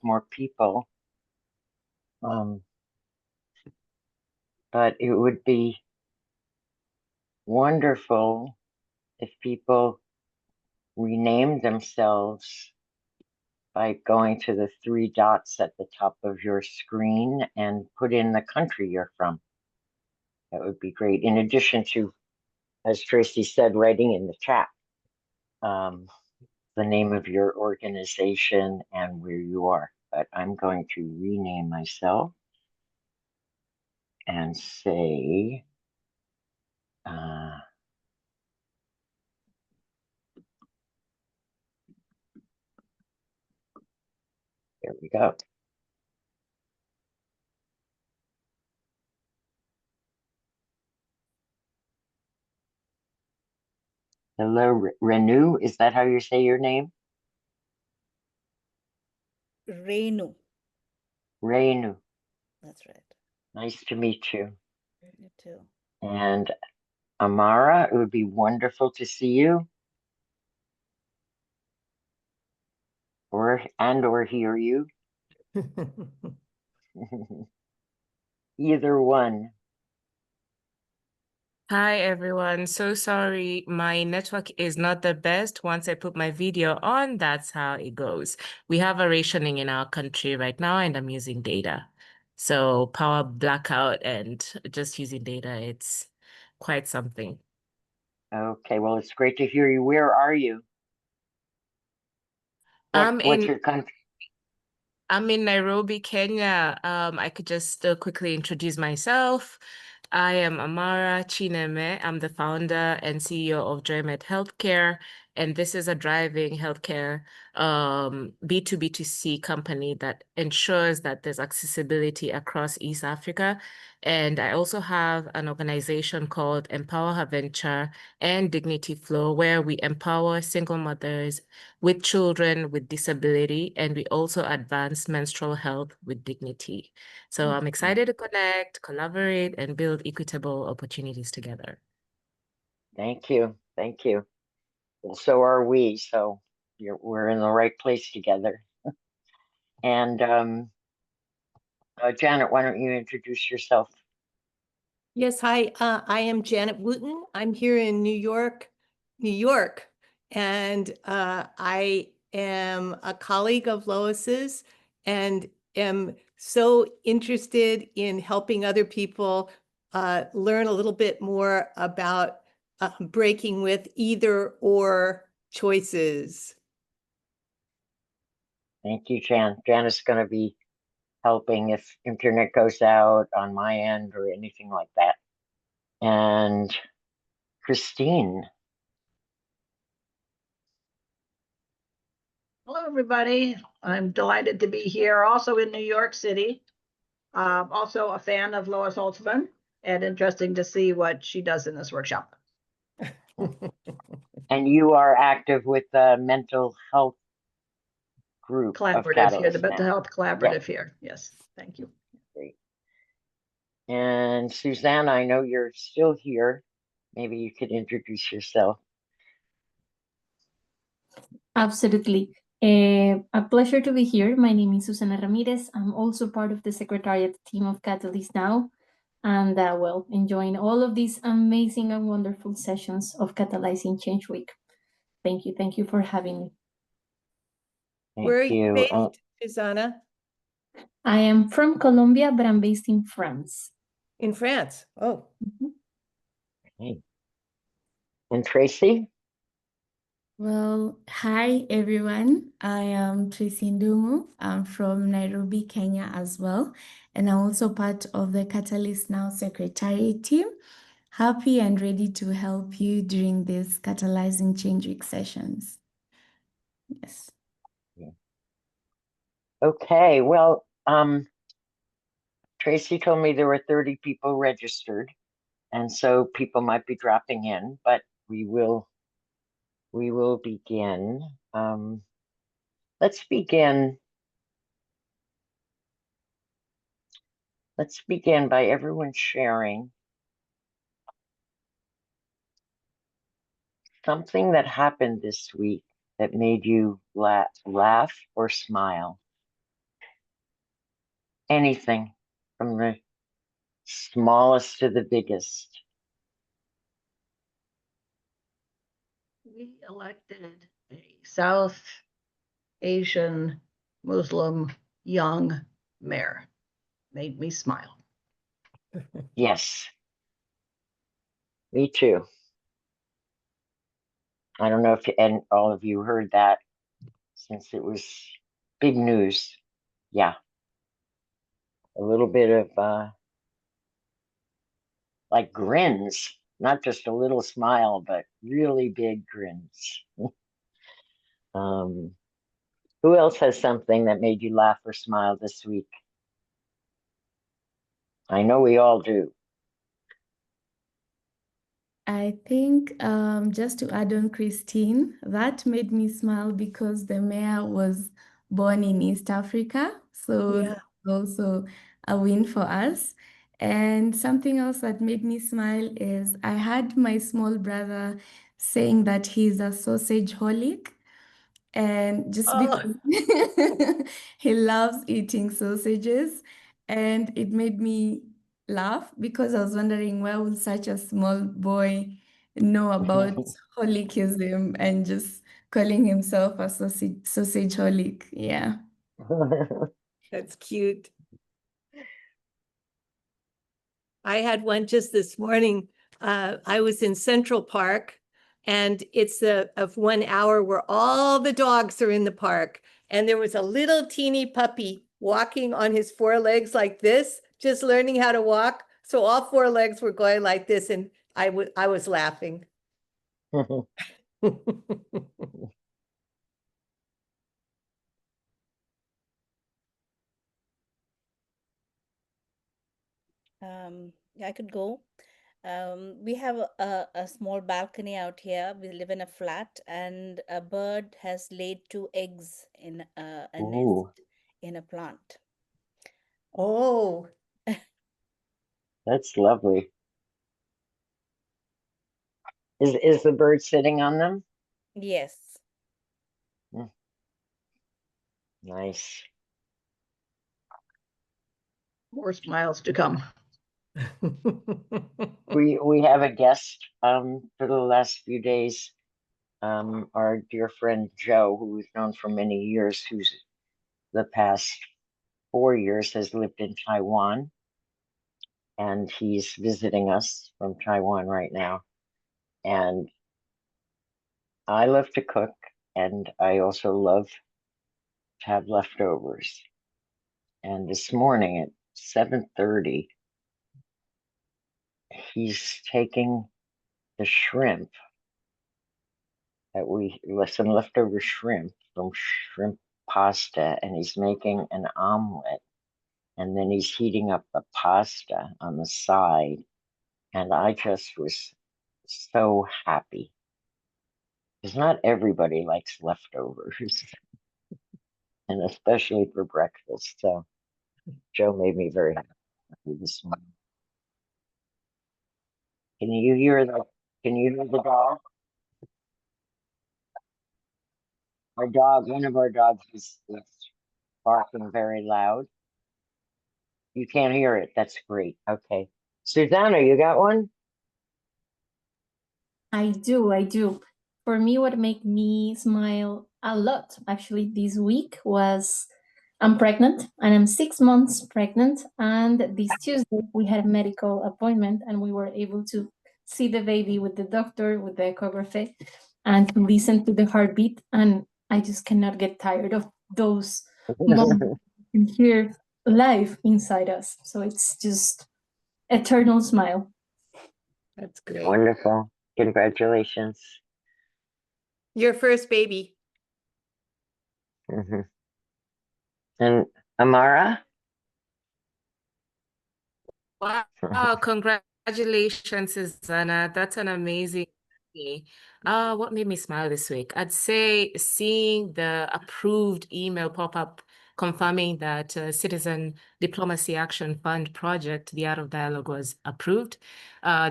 more people. But it would be wonderful if people renamed themselves by going to the three dots at the top of your screen and put in the country you're from. That would be great. In addition to, as Tracy said, writing in the chat, the name of your organization and where you are. But I'm going to rename myself and say, there we go. Hello, Renu. Is that how you say your name? Renu. Renu. That's right. Nice to meet you. You too. And Amara, it would be wonderful to see you or hear you. Either one. Hi, everyone. So sorry, my network is not the best. Once I put my video on, that's how it goes. We have a rationing in our country right now, and I'm using data. So power blackout and just using data, it's quite something. Okay, well, it's great to hear you. Where are you? What's your country? I'm in Nairobi, Kenya. I could just quickly introduce myself. I am Amara Chineme. I'm the founder and CEO of JoyMed Healthcare, and this is a driving healthcare B2B2C company that ensures that there's accessibility across East Africa. And I also have an organization called Empower Her Venture and Dignity Flow, where we empower single mothers with children with disability, and we also advance menstrual health with dignity. So I'm excited to connect, collaborate, and build equitable opportunities together. Thank you. Thank you. Well, so are we. So we're in the right place together. And Janet, why don't you introduce yourself? Yes, hi, I am Janet Wooten. I'm here in New York, and I am a colleague of Lois's and am so interested in helping other people learn a little bit more about breaking with either or choices. Thank you, Jan. Jan is going to be helping if internet goes out on my end or anything like that. And Christine. Hello, everybody. I'm delighted to be here, also in New York City. Also a fan of Lois Holtzman, and interesting to see what she does in this workshop. And you are active with the mental health group collaborative here, the Catalyst mental now. health collaborative here. Yes, thank you. Great. And Suzanne, I know you're still here. Maybe you could introduce yourself. Absolutely. A pleasure to be here. My name is Susana Ramirez. I'm also part of the Secretariat team of Catalyst now, and well, enjoying all of these amazing and wonderful sessions of Catalyzing Change Week. Thank you. Thank you for having me. Where are you based, Susanna? I am from Colombia, but I'm based in France. In France. Oh. Okay. And Tracy? Well, hi everyone. I am Tracy Ndungu. I'm from Nairobi, Kenya as well. And I'm also part of the Catalyst Now Secretariat team. Happy and ready to help you during these Catalyzing Change Week sessions. Yes. Okay, well, Tracy told me there were 30 people registered, and so people might be dropping in, but we will begin. Let's begin. Let's begin by everyone sharing something that happened this week that made you laugh or smile. anything from the smallest to the biggest. We elected a South Asian Muslim young mayor. Made me smile. Yes, me too. I don't know if and all of you heard that since it was big news. Yeah, a little bit of like grins, not just a little smile, but really big grins. um, who else has something that made you laugh or smile this week? I know we all do. I think just to add on Christine, that made me smile because the mayor was born in East Africa. So Yeah. that's also a win for us. And something else that made me smile is I had my small brother saying that he's a sausage holic. And just Oh, because he loves eating sausages, and it made me laugh because I was wondering where would such a small boy know about holicism and just calling himself a sausage holic. Yeah. that's cute. I had one just this morning. I was in Central Park, and it's of 1 hour where all the dogs are in the park. And there was a little teeny puppy walking on his 4 legs like this, just learning how to walk. So all 4 legs were going like this, and I was laughing. Yeah, I could go. We have a small balcony out here. We live in a flat, and a bird has laid 2 eggs in a Ooh, nest in a plant. Oh, that's lovely. Is the bird sitting on them? Yes. Nice. More smiles to come. We have a guest for the last few days. Our dear friend Joe, who we've known for many years, who's the past 4 years has lived in Taiwan, and he's visiting us from Taiwan right now. And I love to cook, and I also love to have leftovers. And this morning at 7:30, he's taking the shrimp some leftover shrimp from shrimp pasta, and he's making an omelet. And then he's heating up the pasta on the side. And I just was so happy because not everybody likes leftovers, and especially for breakfast. So Joe made me very happy this morning. Can you hear the Can you hear the dog? One of our dogs is barking very loud. You can't hear it. That's great. Okay. Susanna, you got one? I do. For me, what made me smile a lot actually this week was I'm pregnant and I'm 6 months pregnant. And this Tuesday, we had a medical appointment and we were able to see the baby with the doctor, with the ecography, and to listen to the heartbeat. And I just cannot get tired of those moments and hear life inside us. So it's just eternal smile. that's great. Wonderful. Congratulations. Your first baby. Hmm. And Amara? Wow, congratulations, Susanna. That's an amazing day. What made me smile this week? I'd say seeing the approved email pop up confirming that Citizen Diplomacy Action Fund project, the Art of Dialogue, was approved.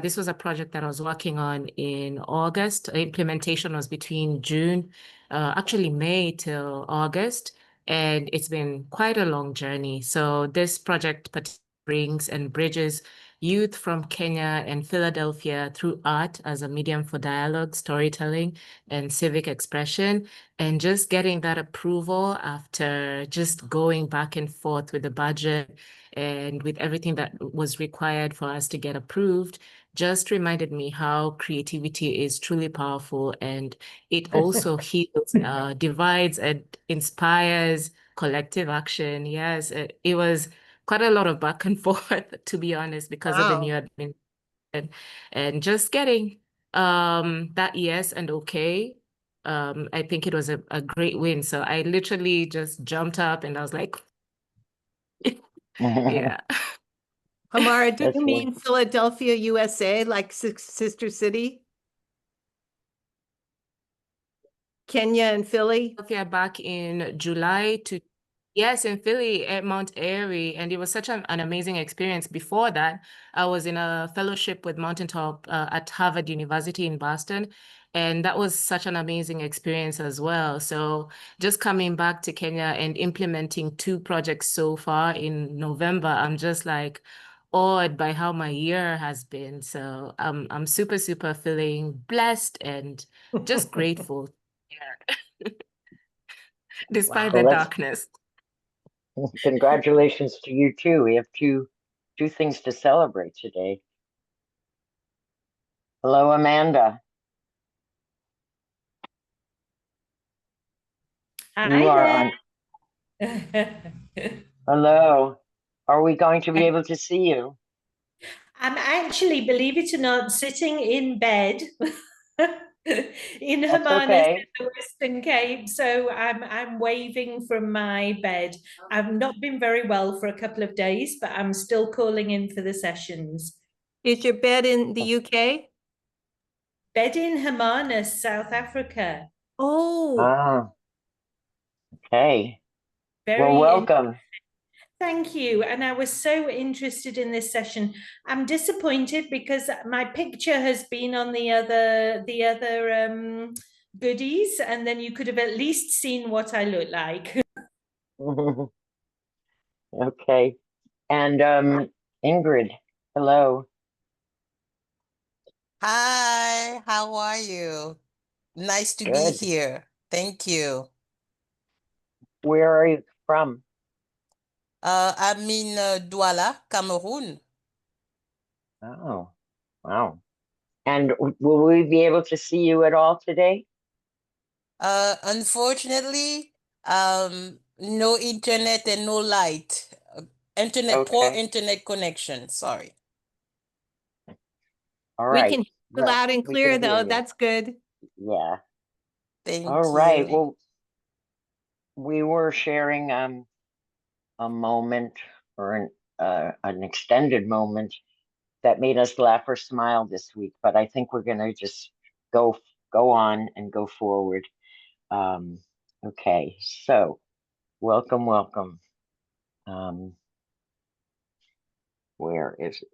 This was a project that I was working on in August. Implementation was between June, actually May till August. and it's been quite a long journey. So this project brings and bridges youth from Kenya and Philadelphia through art as a medium for dialogue, storytelling, and civic expression. And just getting that approval after just going back and forth with the budget and with everything that was required for us to get approved just reminded me how creativity is truly powerful, and it also heals, divides, and inspires collective action. Yes, it was quite a lot of back and forth, to be honest, because of the new Wow. admin and just getting that yes and okay. I think it was a great win. So I literally just jumped up and I was like, yeah. Hamara, do That's you mean wonderful. Philadelphia, USA, like Sister City? Kenya and Philly? Philadelphia back in July to yes, in Philly at Mount Airy, and it was such an amazing experience. Before that, I was in a fellowship with Mountaintop at Harvard University in Boston, and that was such an amazing experience as well. So just coming back to Kenya and implementing 2 projects so far in November, I'm just like awed by how my year has been. So I'm super, super feeling blessed and just grateful. Yeah. Despite Wow. the Well, that's darkness. congratulations to you too. We have two things to celebrate today. Hello, Amanda. You Hi are on. there. Hello. Are we going to be able to see you? I'm actually, believe it or not, sitting in bed in That's Hermanus in okay. the Western Cape. So I'm waving from my bed. I've not been very well for a couple of days, but I'm still calling in for the sessions. Is your bed in the UK? Bed in Hermanus, South Africa. Oh, Ah, okay. Well, Very welcome. Thank you. And I was so interested in this session. I'm disappointed because my picture has been on the other goodies, and then you could have at least seen what I look like. Okay. And Ingrid, hello. Hi, how are you? Nice to be Good. here. Thank you. Where are you from? I'm in Douala, Cameroon. Oh, wow. And will we be able to see you at all today? Unfortunately, no internet and no light. Poor Okay. internet connection. Sorry. All we right. can hear you Well, loud and we clear, can hear though. you. That's good. Yeah. All Thank right. you. Well, we were sharing a moment or an extended moment that made us laugh or smile this week, but I think we're gonna just go on and go forward. Um, okay, so welcome, welcome. Where is it?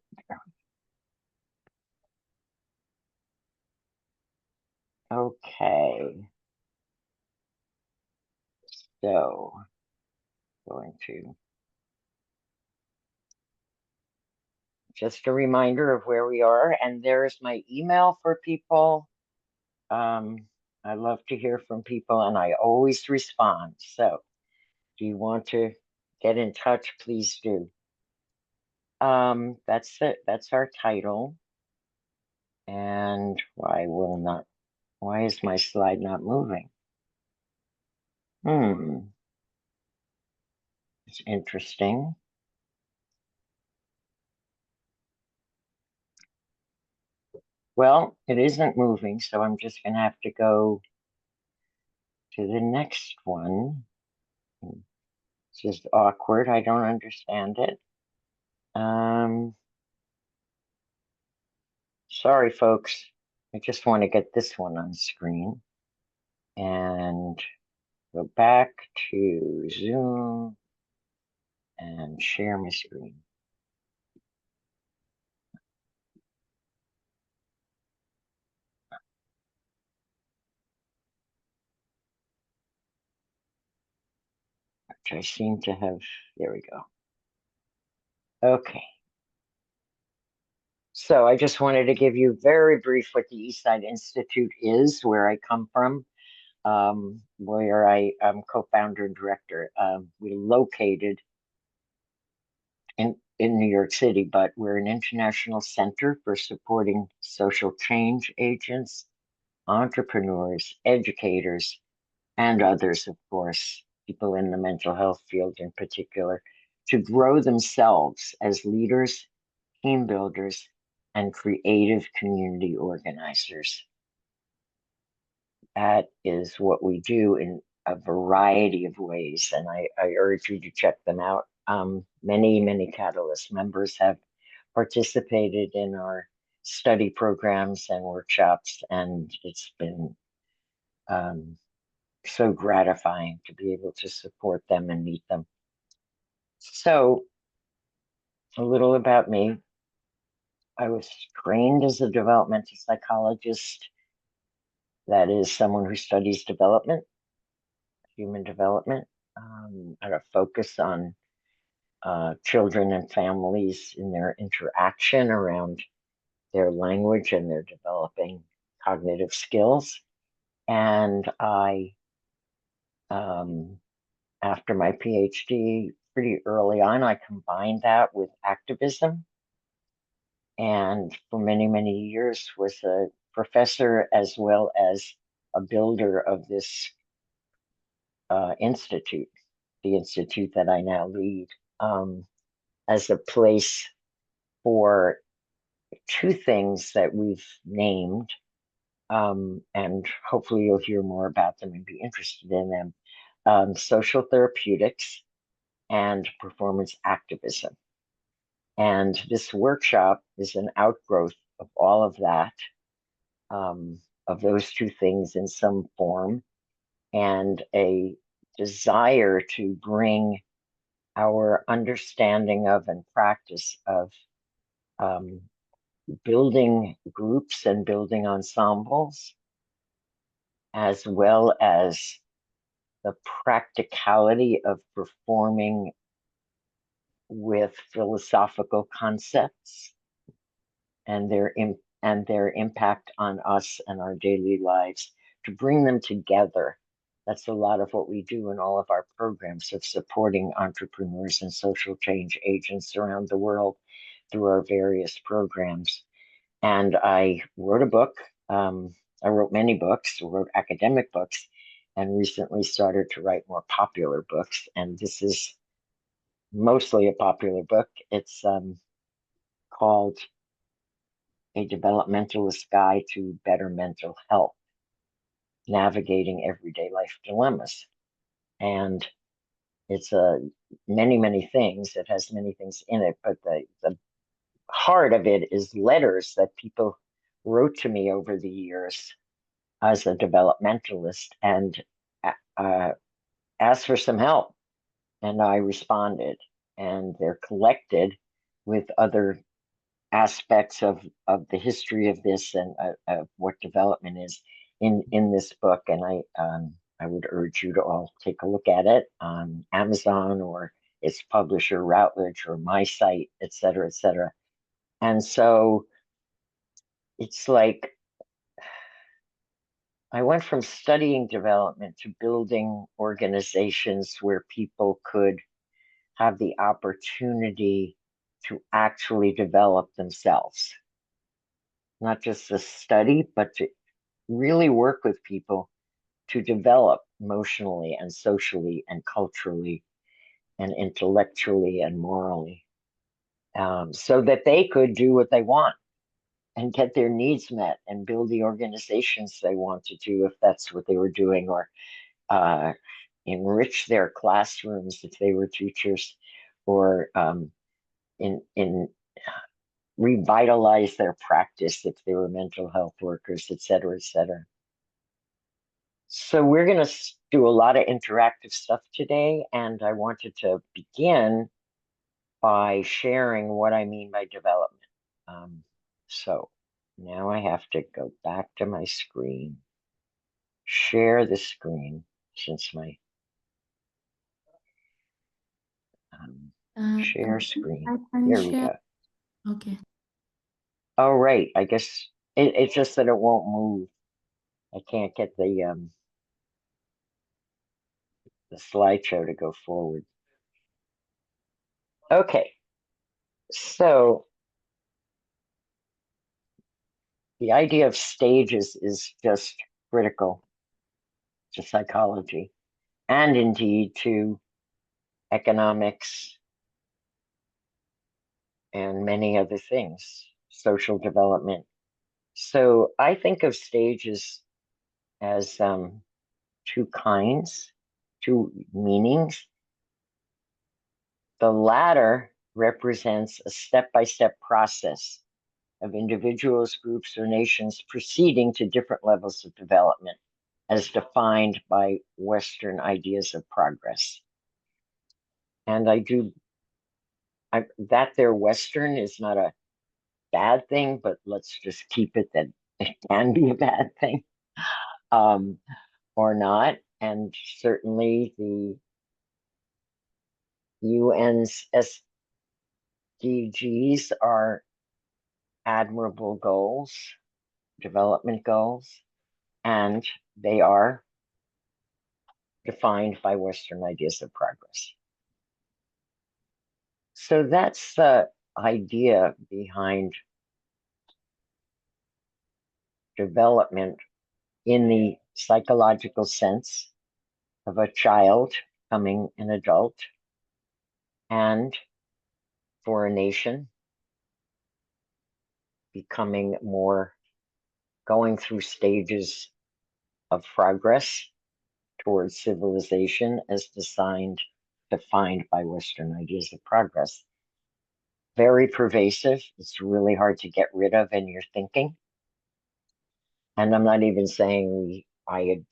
Okay, so going to just a reminder of where we are, and there's my email for people. I love to hear from people, and I always respond. So, if you want to get in touch, please do. That's it. That's our title. And why is my slide not moving? It's interesting. Well, it isn't moving, so I'm just gonna have to go to the next one. It's just awkward. I don't understand it. Sorry, folks. I just want to get this one on screen and go back to Zoom and share my screen. which I seem to have, there we go. Okay. So I just wanted to give you very brief what the Eastside Institute is, where I come from, where I'm co-founder and director. We're located in New York City, but we're an international center for supporting social change agents, entrepreneurs, educators, and others, of course, people in the mental health field in particular, to grow themselves as leaders, team builders, and creative community organizers. That is what we do in a variety of ways, and I urge you to check them out. Many Catalyst members have participated in our study programs and workshops, and it's been so gratifying to be able to support them and meet them. So, a little about me. I was trained as a developmental psychologist. That is someone who studies development, human development, at a focus on children and families in their interaction around their language and their developing cognitive skills. And I, after my PhD, pretty early on, I combined that with activism. And for many years was a professor as well as a builder of this institute, the institute that I now lead, as a place for two things that we've named, and hopefully you'll hear more about them and be interested in them, social therapeutics and performance activism. And this workshop is an outgrowth of all of that, of those two things in some form, and a desire to bring our understanding of and practice of building groups and building ensembles, as well as the practicality of performing with philosophical concepts and their impact on us and our daily lives, to bring them together. That's a lot of what we do in all of our programs of supporting entrepreneurs and social change agents around the world through our various programs. And I wrote a book. I wrote many books, wrote academic books, and recently started to write more popular books. And this is mostly a popular book. It's called A Developmentalist Guide to Better Mental Health, Navigating Everyday Life Dilemmas. And it's many things. It has many things in it, but the heart of it is letters that people wrote to me over the years as a developmentalist and asked for some help. And I responded, and they're collected with other aspects of the history of this and of what development is in this book. And I would urge you to all take a look at it on Amazon or its publisher, Routledge, or my site, et cetera, et cetera. And so it's like I went from studying development to building organizations where people could have the opportunity to actually develop themselves. Not just to study, but to really work with people to develop emotionally and socially and culturally and intellectually and morally, so that they could do what they want and get their needs met and build the organizations they want to do if that's what they were doing, or enrich their classrooms if they were teachers, or in revitalize their practice if they were mental health workers, et cetera, et cetera. So we're going to do a lot of interactive stuff today, and I wanted to begin by sharing what I mean by development. So now I have to go back to my screen, share the screen, since my Share I think screen. I can There we share. go. Okay. Oh, right. I guess it's just that it won't move. I can't get the slideshow to go forward. Okay. So the idea of stages is just critical to psychology and indeed to economics and many other things, social development. So I think of stages as two kinds, two meanings. The latter represents a step-by-step process of individuals, groups, or nations proceeding to different levels of development as defined by Western ideas of progress. And that their Western is not a bad thing, but let's just keep it that it can be a bad thing, or not. And certainly the UN's SDGs are admirable goals, development goals, and they are defined by Western ideas of progress. So that's the idea behind development in the psychological sense of a child becoming an adult, and for a nation becoming more, going through stages of progress towards civilization as defined by Western ideas of progress. Very pervasive. It's really hard to get rid of in your thinking. And I'm not even saying I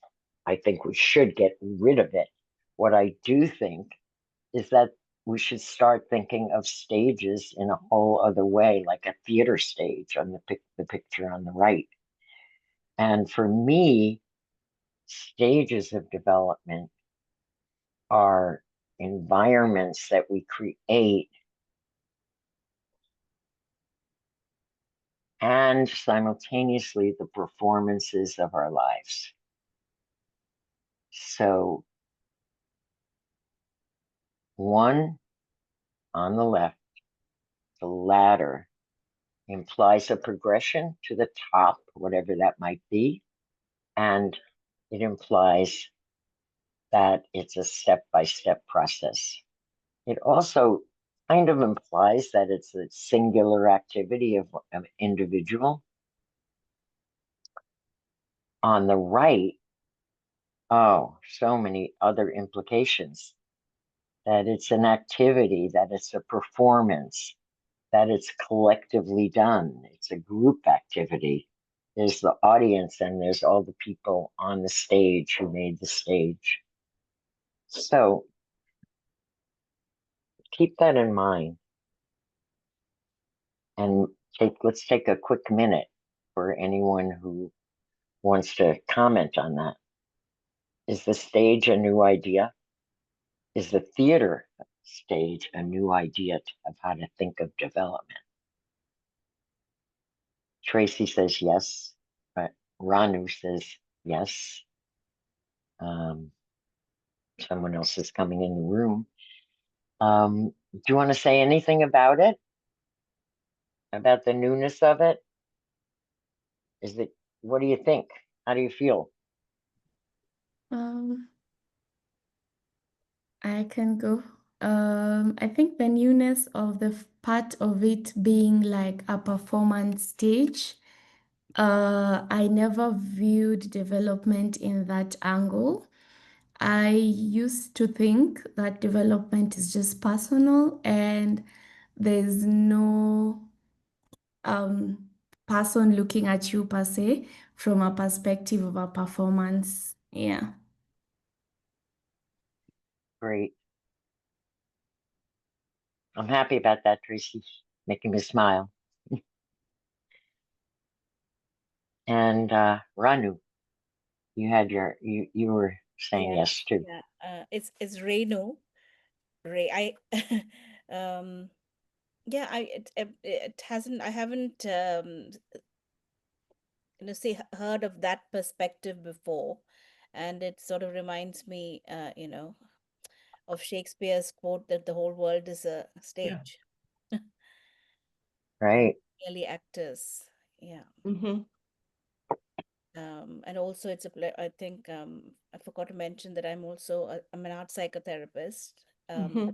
think we should get rid of it. What I do think is that we should start thinking of stages in a whole other way, like a theater stage on the picture on the right. And for me, stages of development are environments that we create and simultaneously the performances of our lives. So one on the left, the ladder, implies a progression to the top, whatever that might be, and it implies that it's a step-by-step process. It also kind of implies that it's a singular activity of an individual. On the right, oh, so many other implications. That it's an activity, that it's a performance, that it's collectively done. It's a group activity. There's the audience and there's all the people on the stage who made the stage. So keep that in mind. And let's take a quick minute for anyone who wants to comment on that. Is the stage a new idea? Is the theater stage a new idea of how to think of development? Tracy says yes, but Ranu says yes. Someone else is coming in the room. Do you want to say anything about it? About the newness of it? What do you think? How do you feel? I can go. I think the newness of the part of it being like a performance stage. I never viewed development in that angle. I used to think that development is just personal and there's no person looking at you per se from a perspective of a performance. Yeah. Great. I'm happy about that, Tracy. Making me smile. And Ranu, you were saying yes too. Yeah, it's Renu. Ray, Yeah, it hasn't, I haven't heard of that perspective before, and it sort of reminds me of Shakespeare's quote that the whole world is a stage. And Right. really actors. Yeah. Mm-hmm. And also it's I think I forgot to mention that I'm an art psychotherapist. Mm-hmm.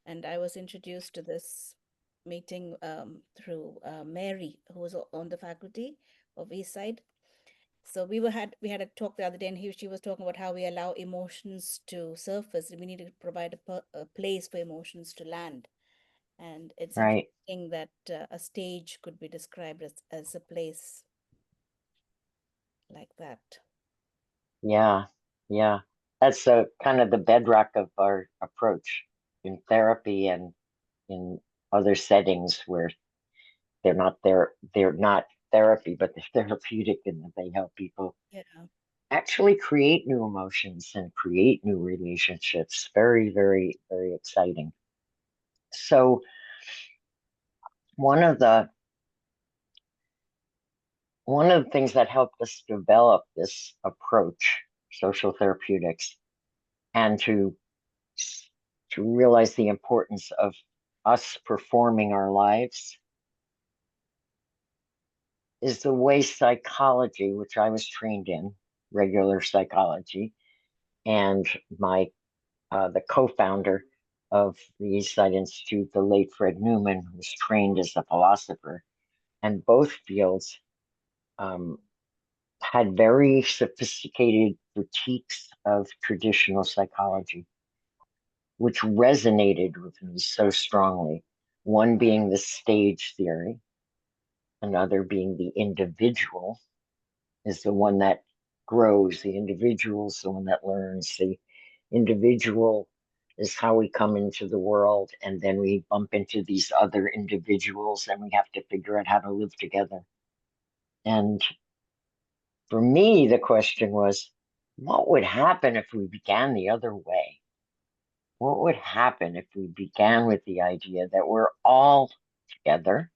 And I was introduced to this meeting through Mary, who was on the faculty of Eastside. So we had a talk the other day, and she was talking about how we allow emotions to surface. We need to provide a place for emotions to land, and it's Right. interesting that a stage could be described as a place like that. Yeah. Yeah. That's kind of the bedrock of our approach in therapy and in other settings where they're not therapy, but they're therapeutic, and that they help people Yeah. actually create new emotions and create new relationships. Very, very, very exciting. So one of the things that helped us develop this approach, social therapeutics, and to realize the importance of us performing our lives, is the way psychology, which I was trained in, regular psychology, and the co-founder of the Eastside Institute, the late Fred Newman, who was trained as a philosopher, and both fields had very sophisticated critiques of traditional psychology, which resonated with me so strongly. One being the stage theory, another being the individual is the one that grows. The individual is the one that learns. The individual is how we come into the world, and then we bump into these other individuals, and we have to figure out how to live together. And for me, the question was, what would happen if we began the other way? What would happen if we began with the idea that we're all together?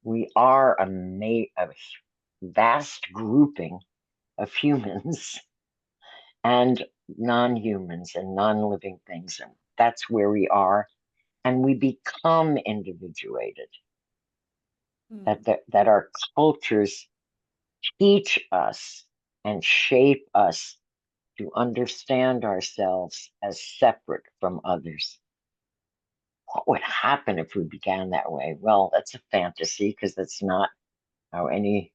We are a vast grouping of humans and non-humans and non-living things. And that's where we are. And we become individuated. That our cultures teach us and shape us to understand ourselves as separate from others. What would happen if we began that way? Well, that's a fantasy, because that's not how anybody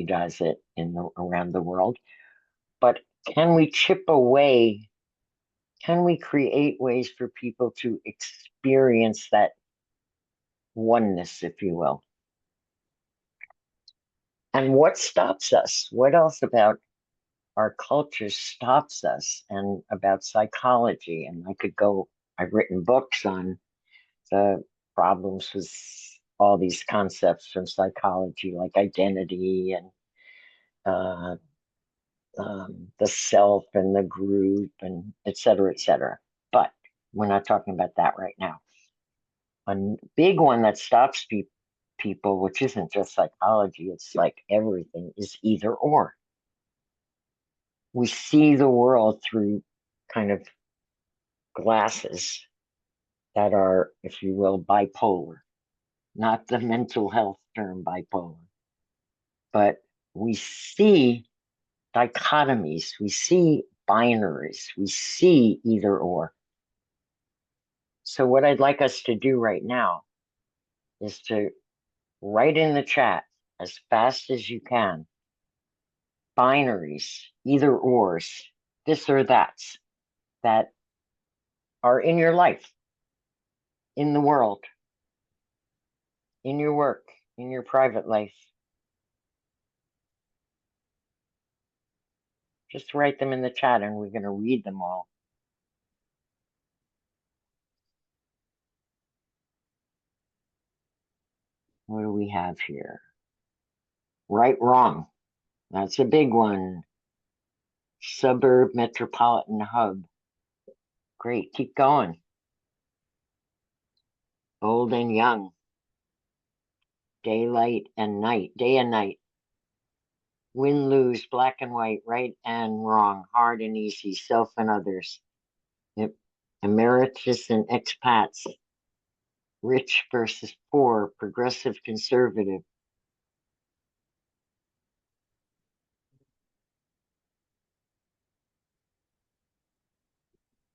does it around the world. But can we chip away? Can we create ways for people to experience that oneness, if you will? And what stops us? What else about our culture stops us, and about psychology? And I've written books on the problems with all these concepts from psychology, like identity and uh, the self and the group, and et cetera, et cetera. But we're not talking about that right now. A big one that stops people, which isn't just psychology, it's like everything, is either or. We see the world through kind of glasses that are, if you will, bipolar, not the mental health term bipolar, but we see dichotomies, we see binaries, we see either or. So what I'd like us to do right now is to write in the chat as fast as you can, binaries, either ors, this or that are in your life, in the world, in your work, in your private life. Just write them in the chat, and we're going to read them all. What do we have here? Right, wrong. That's a big one. Suburb, metropolitan hub. Great, keep going. Old and young. Daylight and night, day and night. Win, lose, black and white, right and wrong, hard and easy, self and others. Yep. Emeritus and expats. Rich versus poor, progressive, conservative.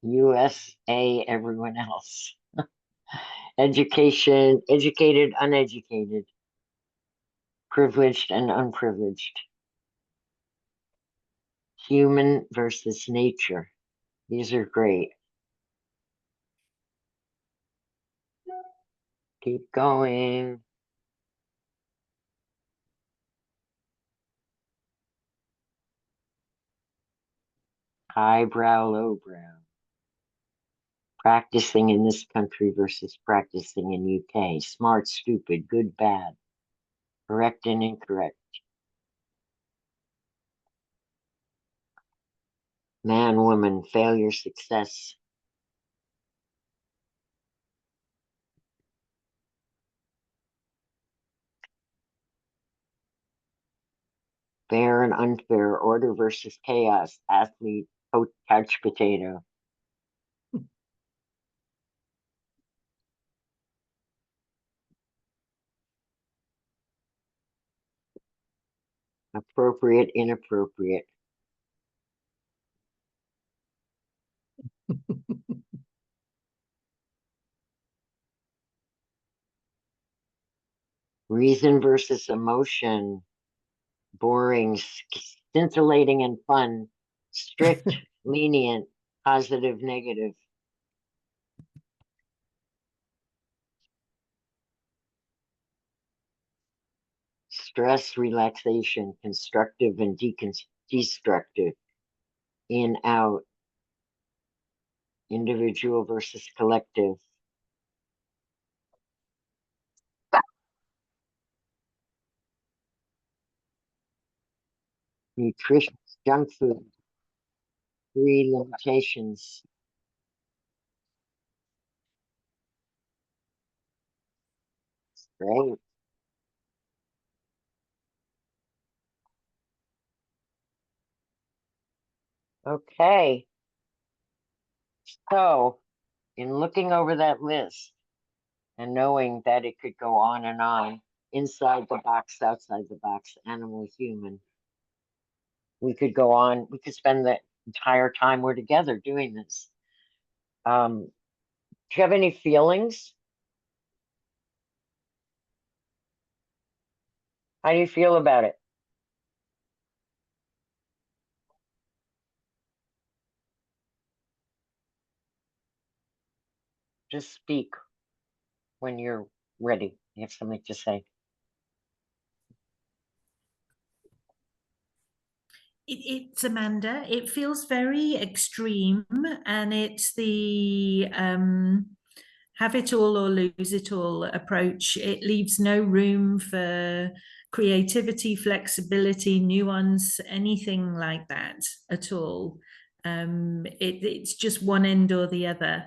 USA, everyone else. Education, educated, uneducated. Privileged and unprivileged. Human versus nature. These are great. Keep going. Highbrow, lowbrow. Practicing in this country versus practicing in UK. Smart, stupid, good, bad. Correct and incorrect. Man, woman, failure, success. Fair and unfair, order versus chaos, athlete, couch potato. Appropriate, inappropriate. Reason versus emotion. Boring, scintillating and fun. Strict, lenient, positive, negative. Stress, relaxation, constructive and destructive. In, out. Individual versus collective. Nutrition, junk food. 3 limitations. Great. Okay. So, in looking over that list and knowing that it could go on and on, inside the box, outside the box, animal, human, we could go on, we could spend the entire time we're together doing this. Do you have any feelings? How do you feel about it? Just speak when you're ready. You have something to say. It's Amanda. It feels very extreme, and it's the have it all or lose it all approach. It leaves no room for creativity, flexibility, nuance, anything like that at all. It's just one end or the other,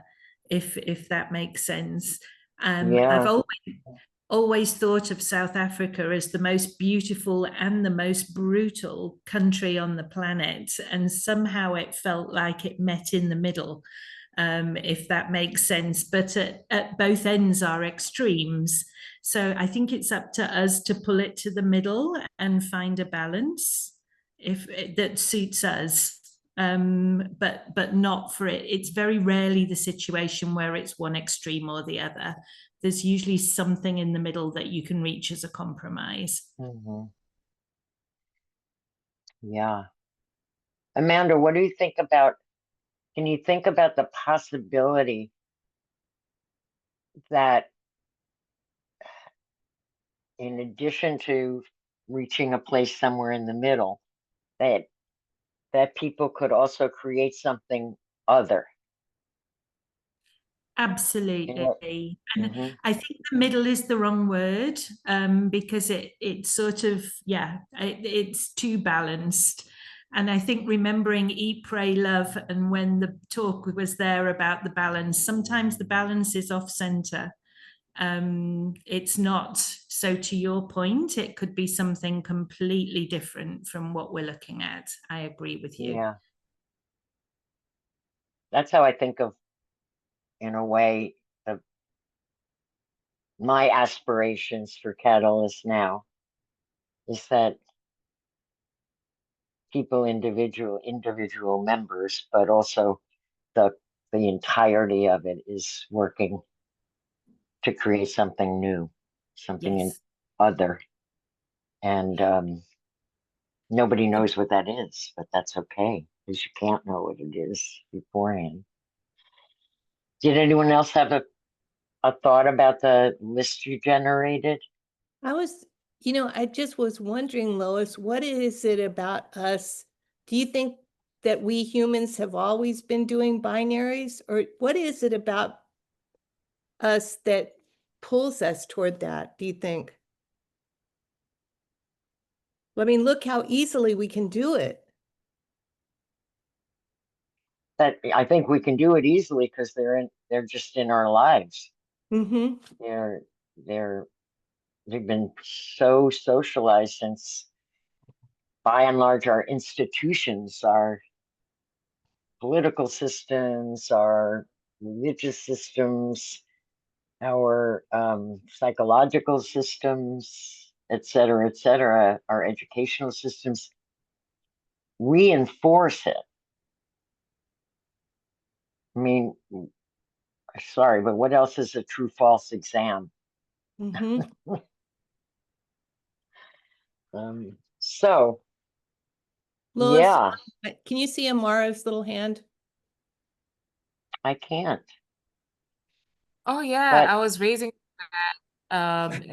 if that makes sense. I've Yeah. always thought of South Africa as the most beautiful and the most brutal country on the planet. And somehow it felt like it met in the middle, if that makes sense. But at both ends are extremes. So I think it's up to us to pull it to the middle and find a balance that suits us. But not for it. It's very rarely the situation where it's one extreme or the other. There's usually something in the middle that you can reach as a compromise. Mm-hmm. Yeah. Amanda, what do you think about, can you think about the possibility that in addition to reaching a place somewhere in the middle, that people could also create something other? Absolutely. And Mhm. I think the middle is the wrong word, because it's sort of, yeah, it's too balanced. And I think remembering eat, pray, love, and when the talk was there about the balance, sometimes the balance is off center. It's not. So to your point, it could be something completely different from what we're looking at. I agree with you. Yeah. That's how I think of, in a way, my aspirations for Catalyst now is that people, individual members, but also the entirety of it is working to create something new, something Yes. other. And nobody knows what that is, but that's okay, because you can't know what it is beforehand. Did anyone else have a thought about the list you generated? I just was wondering, Lois, what is it about us? Do you think that we humans have always been doing binaries, or what is it about us that pulls us toward that, do you think? I mean, look how easily we can do it. That I think we can do it easily because they're just in our lives. Mm-hmm. They've been so socialized since, by and large, our institutions, our political systems, our religious systems, our psychological systems, et cetera, our educational systems reinforce it. I mean, sorry, but what else is a true false exam? Mm-hmm. So, Lois, yeah, can you see Amara's little hand? I can't. Oh yeah, But I was raising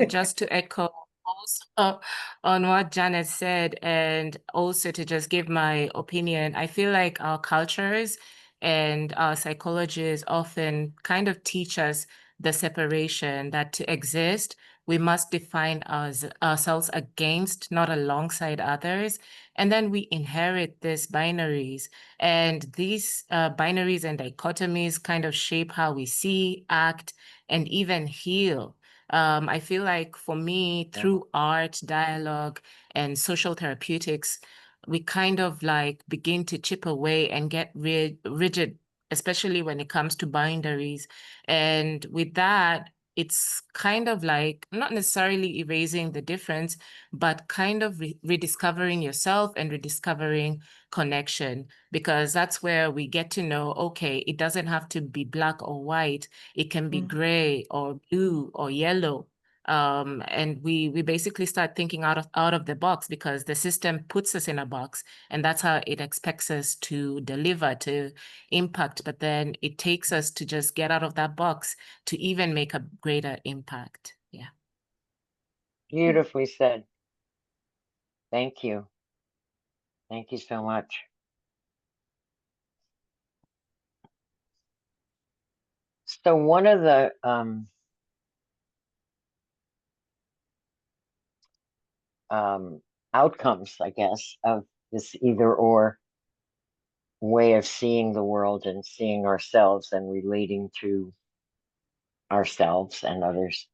just to echo also on what Janet said, and also to just give my opinion. I feel like our cultures and our psychologists often kind of teach us the separation that to exist, we must define ourselves against, not alongside others. And then we inherit these binaries. And these binaries and dichotomies kind of shape how we see, act, and even heal. I feel like for me, through art, dialogue, and social therapeutics, we kind of like begin to chip away and get rigid, especially when it comes to boundaries. And with that, it's kind of like not necessarily erasing the difference, but kind of rediscovering yourself and rediscovering connection, because that's where we get to know, okay, it doesn't have to be black or white. It can be gray or blue or yellow. And we basically start thinking out of the box because the system puts us in a box, and that's how it expects us to deliver, to impact. But then it takes us to just get out of that box to even make a greater impact. Yeah. beautifully said. Thank you. Thank you so much. So one of the outcomes, I guess, of this either or way of seeing the world and seeing ourselves and relating to ourselves and others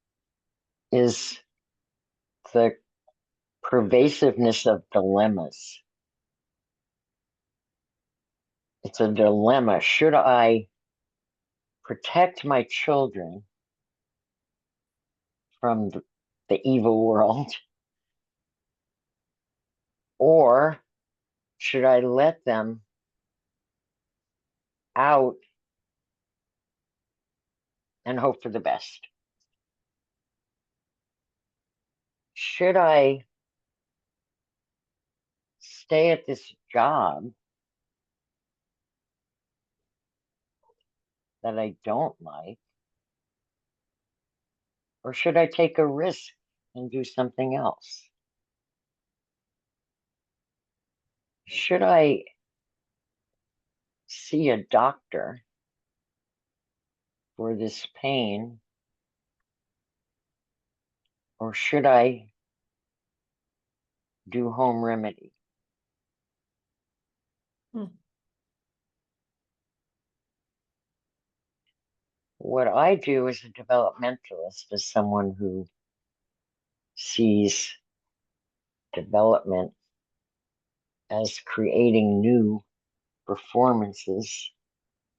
is the pervasiveness of dilemmas. It's a dilemma. Should I protect my children from the evil world, or should I let them out and hope for the best? Should I stay at this job that I don't like, or should I take a risk and do something else? Should I see a doctor for this pain, or should I do home remedy? Hmm. What I do as a developmentalist, as someone who sees development as creating new performances,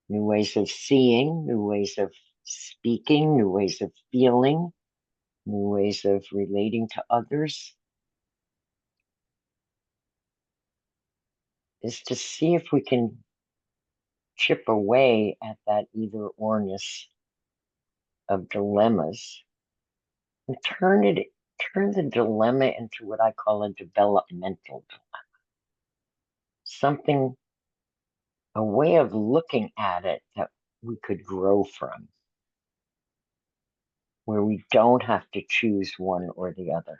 new ways of seeing, new ways of speaking, new ways of feeling, new ways of relating to others, is to see if we can chip away at that either orness of dilemmas and turn the dilemma into what I call a developmental dilemma. Something, a way of looking at it that we could grow from, where we don't have to choose one or the other.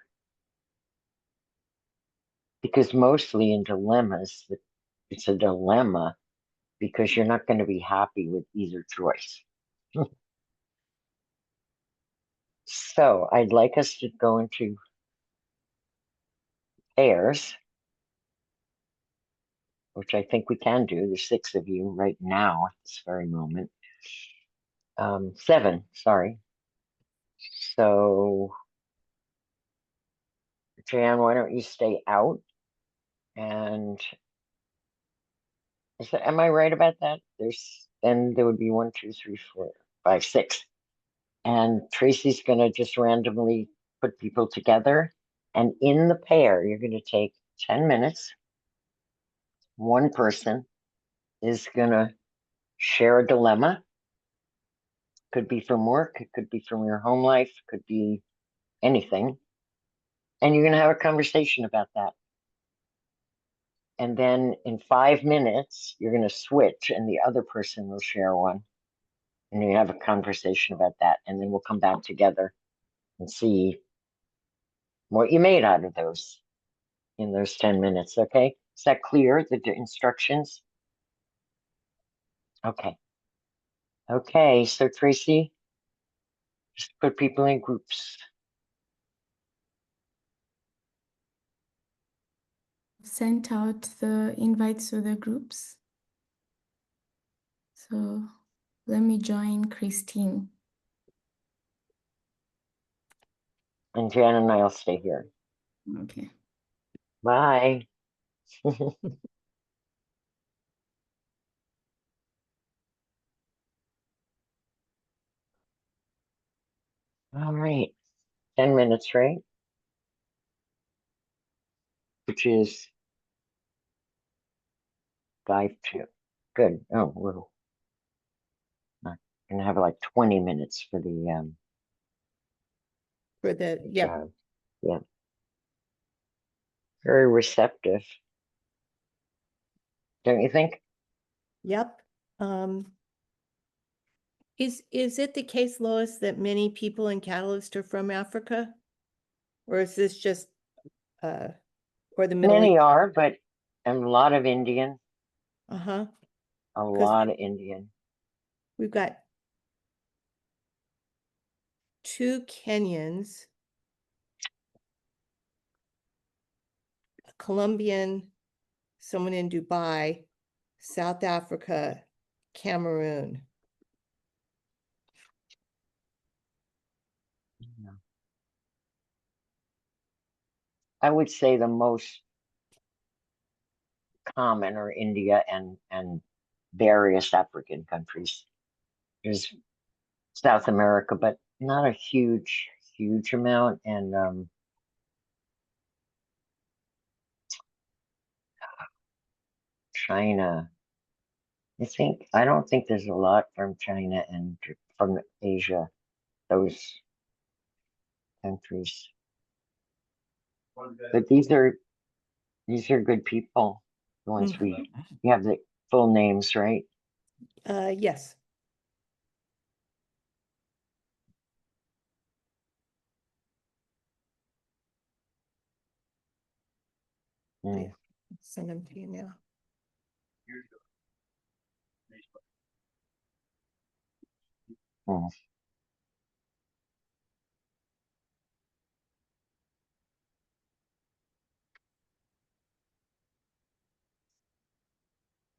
Because mostly in dilemmas, it's a dilemma because you're not going to be happy with either choice. So I'd like us to go into pairs, which I think we can do. There's 6 of you right now at this very moment. 7, sorry. So, Jan, why don't you stay out? And am I right about that? Then there would be 1, 2, 3, 4, 5, 6. And Tracy's going to just randomly put people together. And in the pair, you're going to take 10 minutes. One person is going to share a dilemma. Could be from work, it could be from your home life, could be anything. And you're going to have a conversation about that. And then in 5 minutes, you're going to switch and the other person will share one. And you have a conversation about that. And then we'll come back together and see what you made out of those in those 10 minutes. Okay. Is that clear? The instructions? Okay. Okay. So Tracy, just put people in groups. Sent out the invites to the groups. So let me join Christine. And Jan and I'll stay here. Okay. Bye. All right. 10 minutes, right? Which is 5-2. Good. Oh, we're not gonna have like 20 minutes for the Yep. job. Yeah. Very receptive. Don't you think? Yep. Is it the case, Lois, that many people in Catalyst are from Africa? Or is this just or the Middle Many East? are, but a lot of Indian. Uh-huh. A 'Cause lot of Indian. we've got 2 Kenyans, a Colombian, someone in Dubai, South Africa, Cameroon. I would say the most common are India and various African countries. There's South America, but not a huge amount. And China. I don't think there's a lot from China and from Asia, those countries. But these are good people. The ones you have the full names, right? Yes. Mm. Send them to you now. Mm.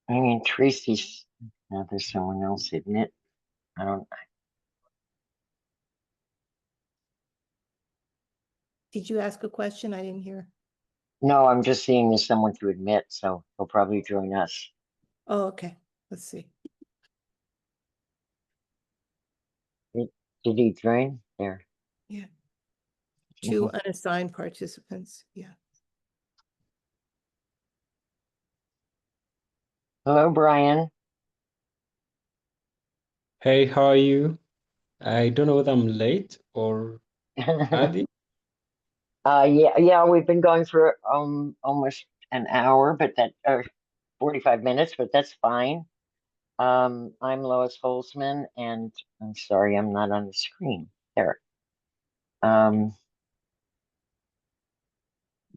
I mean, Tracy's, now there's someone else, isn't it? I don't, Did you ask a question? I didn't hear. no, I'm just seeing there's someone to admit, so he'll probably join us. Oh, okay. Let's see. Did he join? There. Yeah. Two unassigned participants. Yeah. Hello, Brian. Hey, how are you? I don't know whether I'm late or early. Yeah, we've been going for almost an hour, but that 45 minutes, but that's fine. I'm Lois Holzman, and I'm sorry I'm not on the screen. There. Um,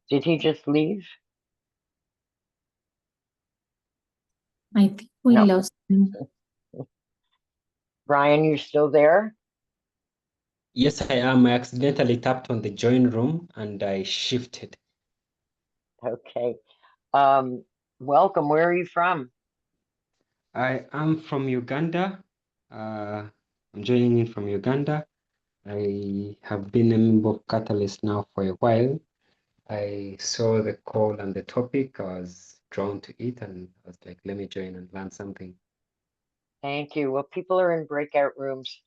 did he just leave? I think we No. lost him. Brian, you still there? Yes, I am. I accidentally tapped on the join room and I shifted. Okay. Welcome. Where are you from? I am from Uganda. I'm joining in from Uganda. I have been a member of Catalyst now for a while. I saw the call and the topic. I was drawn to it and I was like, let me join and learn something. Thank you. Well, people are in breakout rooms,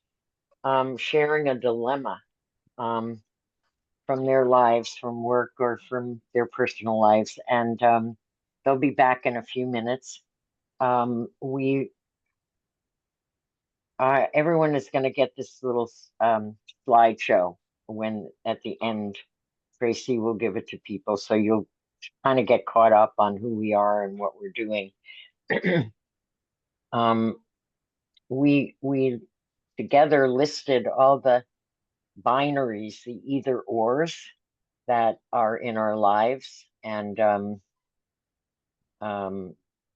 sharing a dilemma, from their lives, from work or from their personal lives, and they'll be back in a few minutes. Everyone is going to get this little slideshow when at the end, Tracy will give it to people, so you'll kind of get caught up on who we are and what we're doing. um, we together listed all the binaries, the either ors that are in our lives, and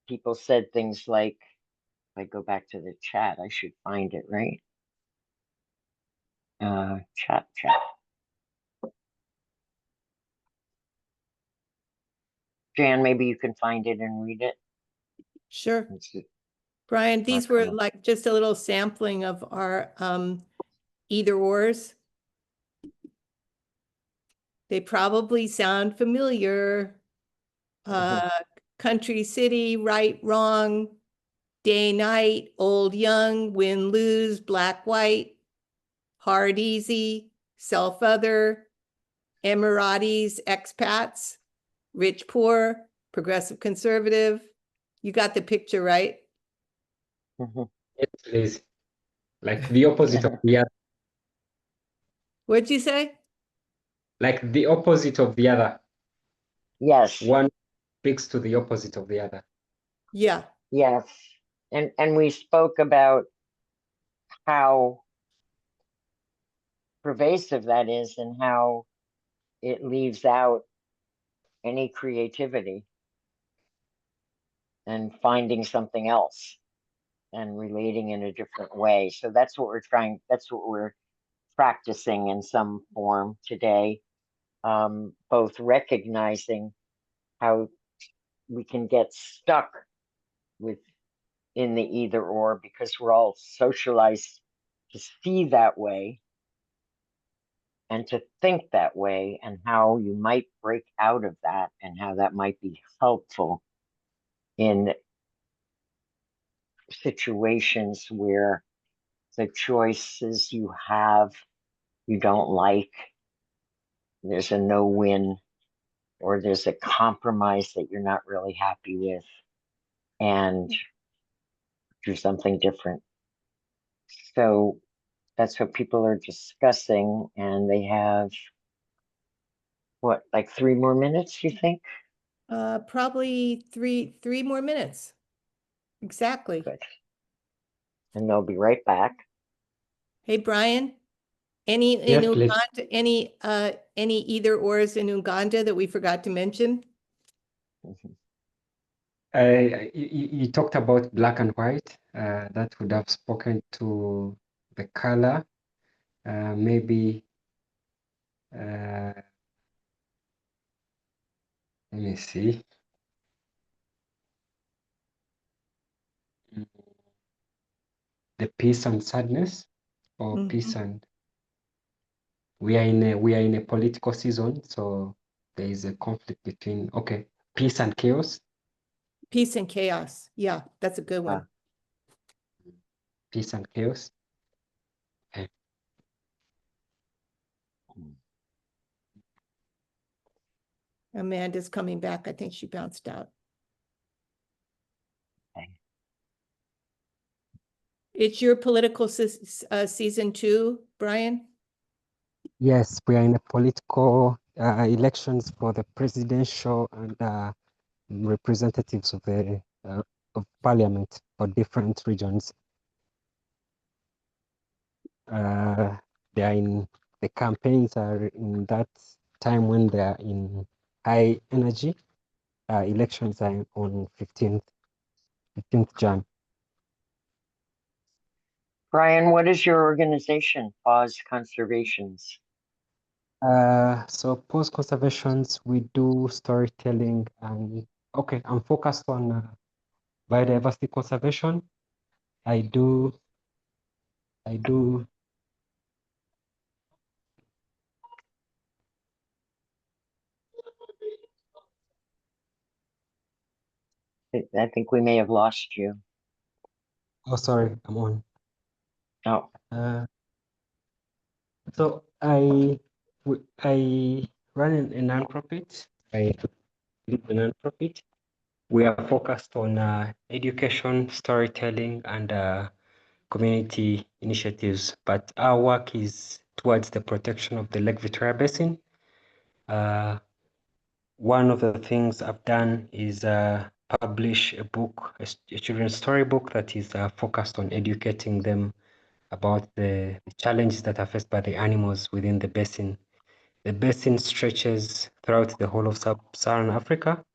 people said things like, if I go back to the chat, I should find it, right? Chat. Jan, maybe you can find it and read it. Sure. Let's see. Brian, these were Come on. like just a little sampling of our either ors. They probably sound familiar. Country, city, right, wrong, day, night, old, young, win, lose, black, white, hard, easy, self, other, Emiratis, expats, rich, poor, progressive, conservative. You got the picture, right? Yes, please. Like the opposite of the other. What'd you say? Like the opposite of the other. Yes, One speaks to the opposite of the other. Yeah. yes. And we spoke about how pervasive that is and how it leaves out any creativity and finding something else and relating in a different way. So that's what we're practicing in some form today. Both recognizing how we can get stuck with in the either or because we're all socialized to see that way and to think that way, and how you might break out of that and how that might be helpful in situations where the choices you have you don't like, there's a no win, or there's a compromise that you're not really happy with, and do something different. So that's what people are discussing, and they have what, like 3 more minutes, you think? Probably three more minutes. Exactly. Good. And they'll be right back. Hey, Brian, any in Yes, please. Uganda, any either ors in Uganda that we forgot to mention? You talked about black and white. That would have spoken to the color. Maybe, let me see. the peace and sadness, or Mhm. peace and we are in a political season, so there is a conflict between peace and chaos. Peace and chaos. Yeah, that's a good one. Peace and chaos. Okay. Amanda's coming back. I think she bounced out. Okay. It's your political season too, Brian? Yes, we are in a political elections for the presidential and representatives of the of parliament for different regions. They are in the campaigns are in that time when they are in high energy. Elections are on 15th Jan. Brian, what is your organization, Pause Conservations? So post conservations, we do storytelling and I'm focused on biodiversity conservation. I do I think we may have lost you. oh sorry, I'm on. Oh, So I run a nonprofit. I lead a nonprofit. We are focused on education, storytelling, and community initiatives. But our work is towards the protection of the Lake Victoria Basin. One of the things I've done is publish a book, a children's storybook that is focused on educating them about the challenges that are faced by the animals within the basin. The basin stretches throughout the whole of sub-Saharan Africa,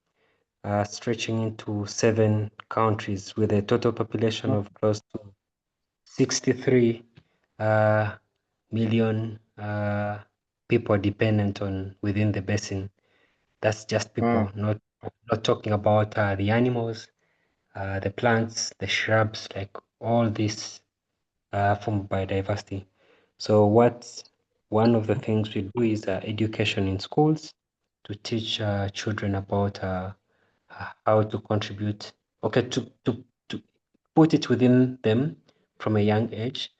stretching into 7 countries with a total population of close to 63 million people dependent on within the basin. That's just people, not talking about the animals, the plants, the shrubs, like all this form of biodiversity. So one of the things we do is education in schools to teach children about how to contribute, to put it within them from a young age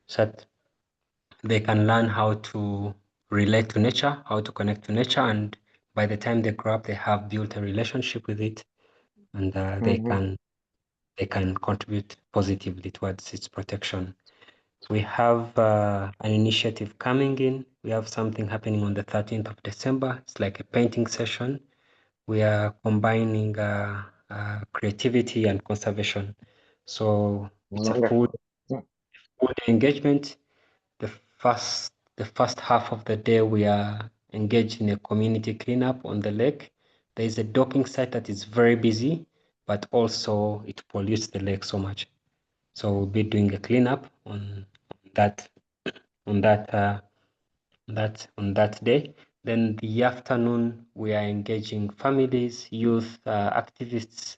so that they can learn how to relate to nature, how to connect to nature, and by the time they grow up, they have built a relationship with it, and they can contribute positively towards its protection. We have an initiative coming in. We have something happening on the 13th of December. It's like a painting session. We are combining creativity and conservation. So it's a full engagement. The first half of the day, we are engaged in a community cleanup on the lake. There is a docking site that is very busy, but also it pollutes the lake so much. So we'll be doing a cleanup on that on that day. Then the afternoon, we are engaging families, youth, activists,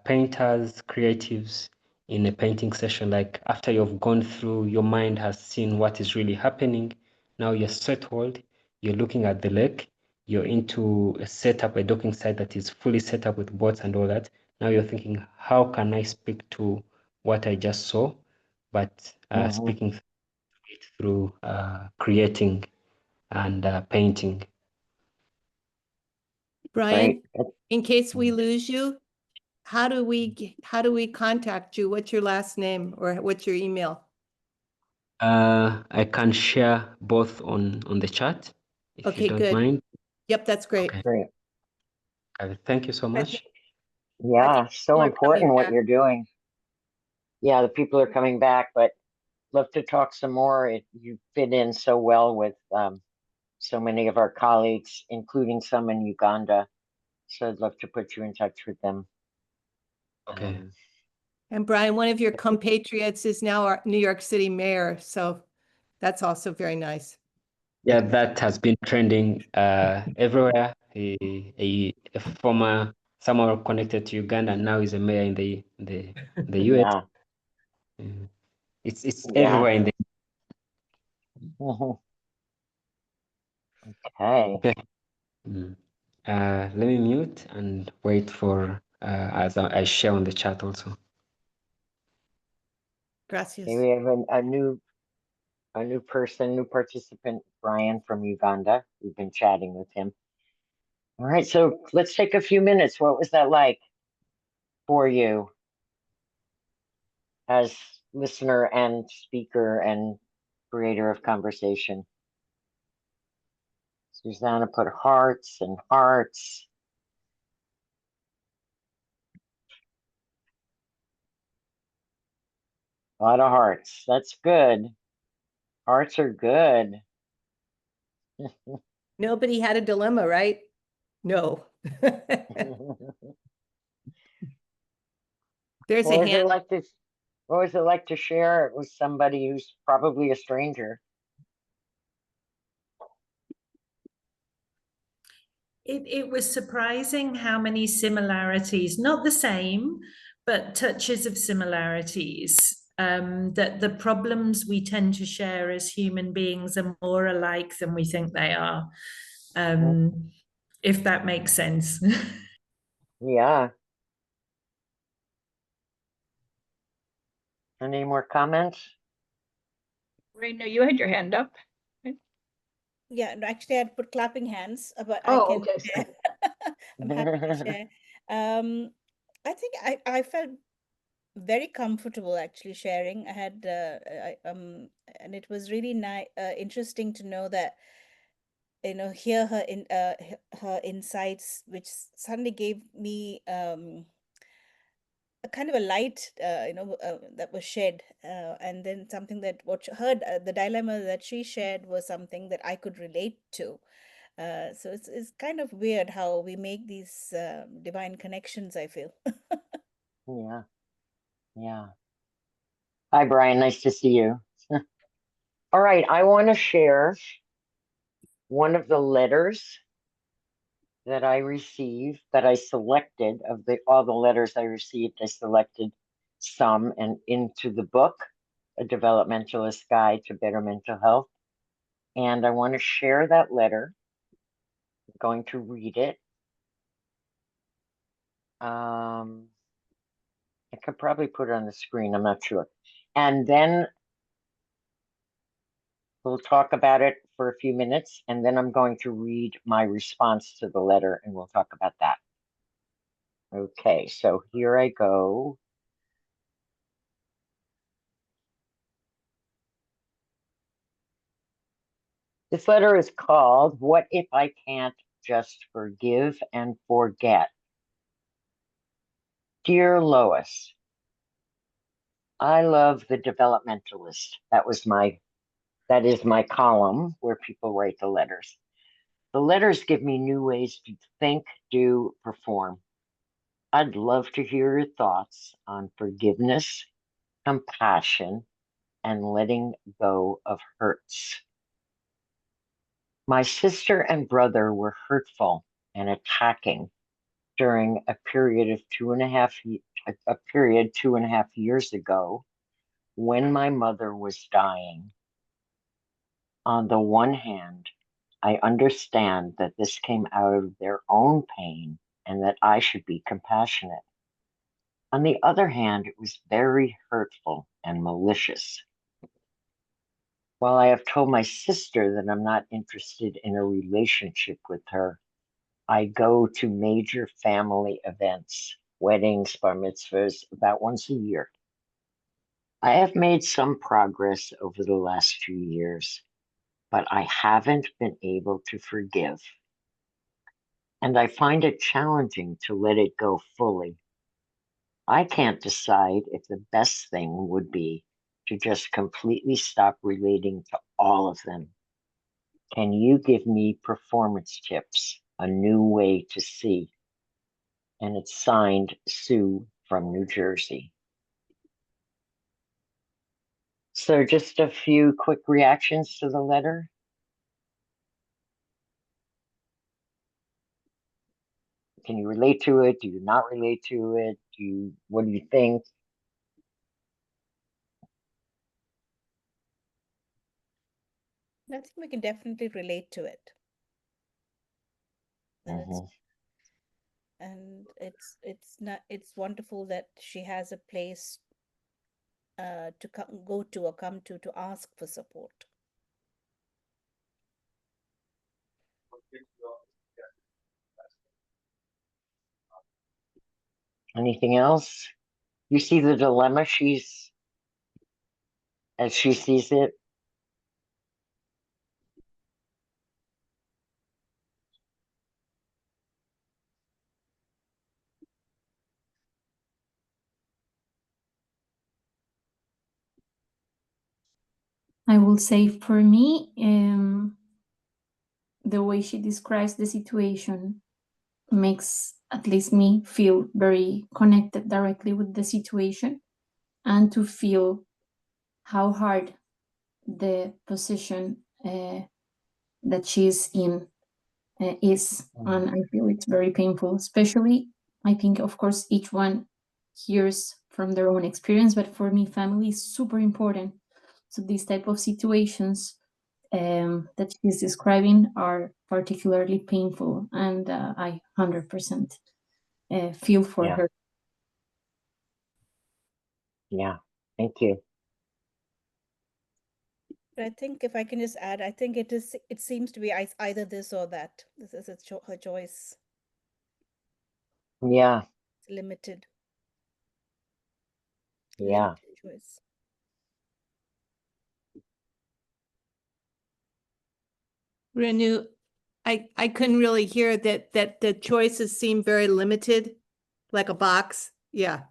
painters, creatives in a painting session. Like after you've gone through, your mind has seen what is really happening. Now you're settled, you're looking at the lake, you're into a docking site that is fully set up with boats and all that. Now you're thinking, how can I speak to what I just saw? But speaking it through creating and painting. Brian, in case we lose you, how do we contact you? What's your last name or what's your email? I can share both on the chat if Okay, you don't good. mind. Yep, that's great. Okay. great. Thank you so much. Yeah, so people are coming important what back. you're doing. Yeah, the people are coming back, but love to talk some more. You fit in so well with so many of our colleagues, including some in Uganda. So I'd love to put you in touch with them. Okay. And Brian, one of your compatriots is now our New York City mayor, so that's also very nice. Yeah, that has been trending everywhere. A former someone connected to Uganda now is a mayor in the US. Yeah. Mm. It's Yeah. everywhere in the. Okay. Okay. Mm. Let me mute and wait for as I share on the chat also. Gracias. Okay, we have a new person, new participant, Brian from Uganda. We've been chatting with him. All right, so let's take a few minutes. What was that like for you as listener and speaker and creator of conversation? Susanna put hearts and hearts. A lot of hearts. That's good. Hearts are good. Nobody had a dilemma, right? No. There's What a was it hand. like to what was it like to share it with somebody who's probably a stranger? It was surprising how many similarities, not the same, but touches of similarities. That the problems we tend to share as human beings are more alike than we think they are. If that makes sense. Yeah. Any more comments? Rena, you had your hand up. Yeah, no, actually, I'd put clapping hands, but I Oh, can okay. share. I'm happy to share. I think I felt very comfortable actually sharing. I had and it was really nice, interesting to know that hear her insights, which suddenly gave me a kind of a light, that was shed, and then something that what she heard, the dilemma that she shared was something that I could relate to. So it's kind of weird how we make these divine connections, I feel. Yeah. Yeah. Hi, Brian. Nice to see you. All right. I want to share one of the letters that I received, that I selected of all the letters I received. I selected some and into the book, A Developmentalist Guide to Better Mental Health. And I want to share that letter. I'm going to read it. I could probably put it on the screen. I'm not sure. And then we'll talk about it for a few minutes, and then I'm going to read my response to the letter, and we'll talk about that. Okay, so here I go. This letter is called, What If I Can't Just Forgive and Forget? Dear Lois, I love The Developmentalist. That is my column where people write the letters. The letters give me new ways to think, do, perform. I'd love to hear your thoughts on forgiveness, compassion, and letting go of hurts. My sister and brother were hurtful and attacking during a period of 2.5 years ago when my mother was dying. On the one hand, I understand that this came out of their own pain and that I should be compassionate. On the other hand, it was very hurtful and malicious. While I have told my sister that I'm not interested in a relationship with her, I go to major family events, weddings, bar mitzvahs, about once a year. I have made some progress over the last 2 years, but I haven't been able to forgive. And I find it challenging to let it go fully. I can't decide if the best thing would be to just completely stop relating to all of them. Can you give me performance tips, a new way to see? And it's signed Sue from New Jersey. So just a few quick reactions to the letter. Can you relate to it? Do you not relate to it? What do you think? I think we can definitely relate to it. And it's Mhm. and it's not it's wonderful that she has a place to go to or come to ask for support. Anything else? You see the dilemma she's as she sees it? I will say for me, the way she describes the situation makes at least me feel very connected directly with the situation, and to feel how hard the position that she's in is. And I feel it's very painful, especially, I think, of course, each one hears from their own experience, but for me, family is super important. So these type of situations that she's describing are particularly painful, and I 100% feel for Yeah, her. yeah. Thank you. But I think if I can just add, I think it seems to be either this or that. This is her choice. Yeah, It's limited. yeah. Limited choice. Renu, I couldn't really hear that the choices seem very limited, like a box. Yeah.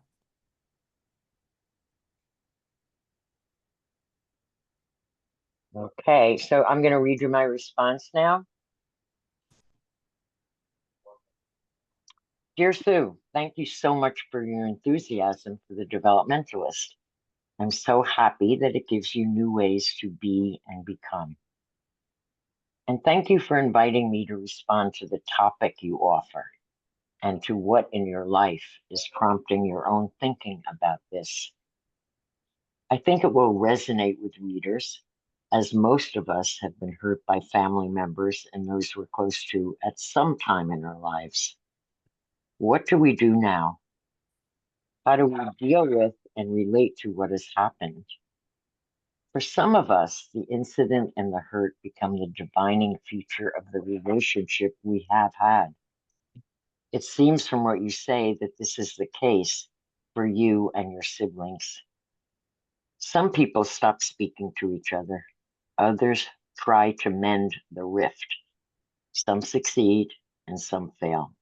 Okay, so I'm going to read you my response now. Dear Sue, thank you so much for your enthusiasm for the developmentalist. I'm so happy that it gives you new ways to be and become. And thank you for inviting me to respond to the topic you offer and to what in your life is prompting your own thinking about this. I think it will resonate with readers, as most of us have been hurt by family members and those we're close to at some time in our lives. What do we do now? How do we deal with and relate to what has happened? For some of us, the incident and the hurt become the defining feature of the relationship we have had. It seems from what you say that this is the case for you and your siblings. Some people stop speaking to each other. Others try to mend the rift. Some succeed and some fail.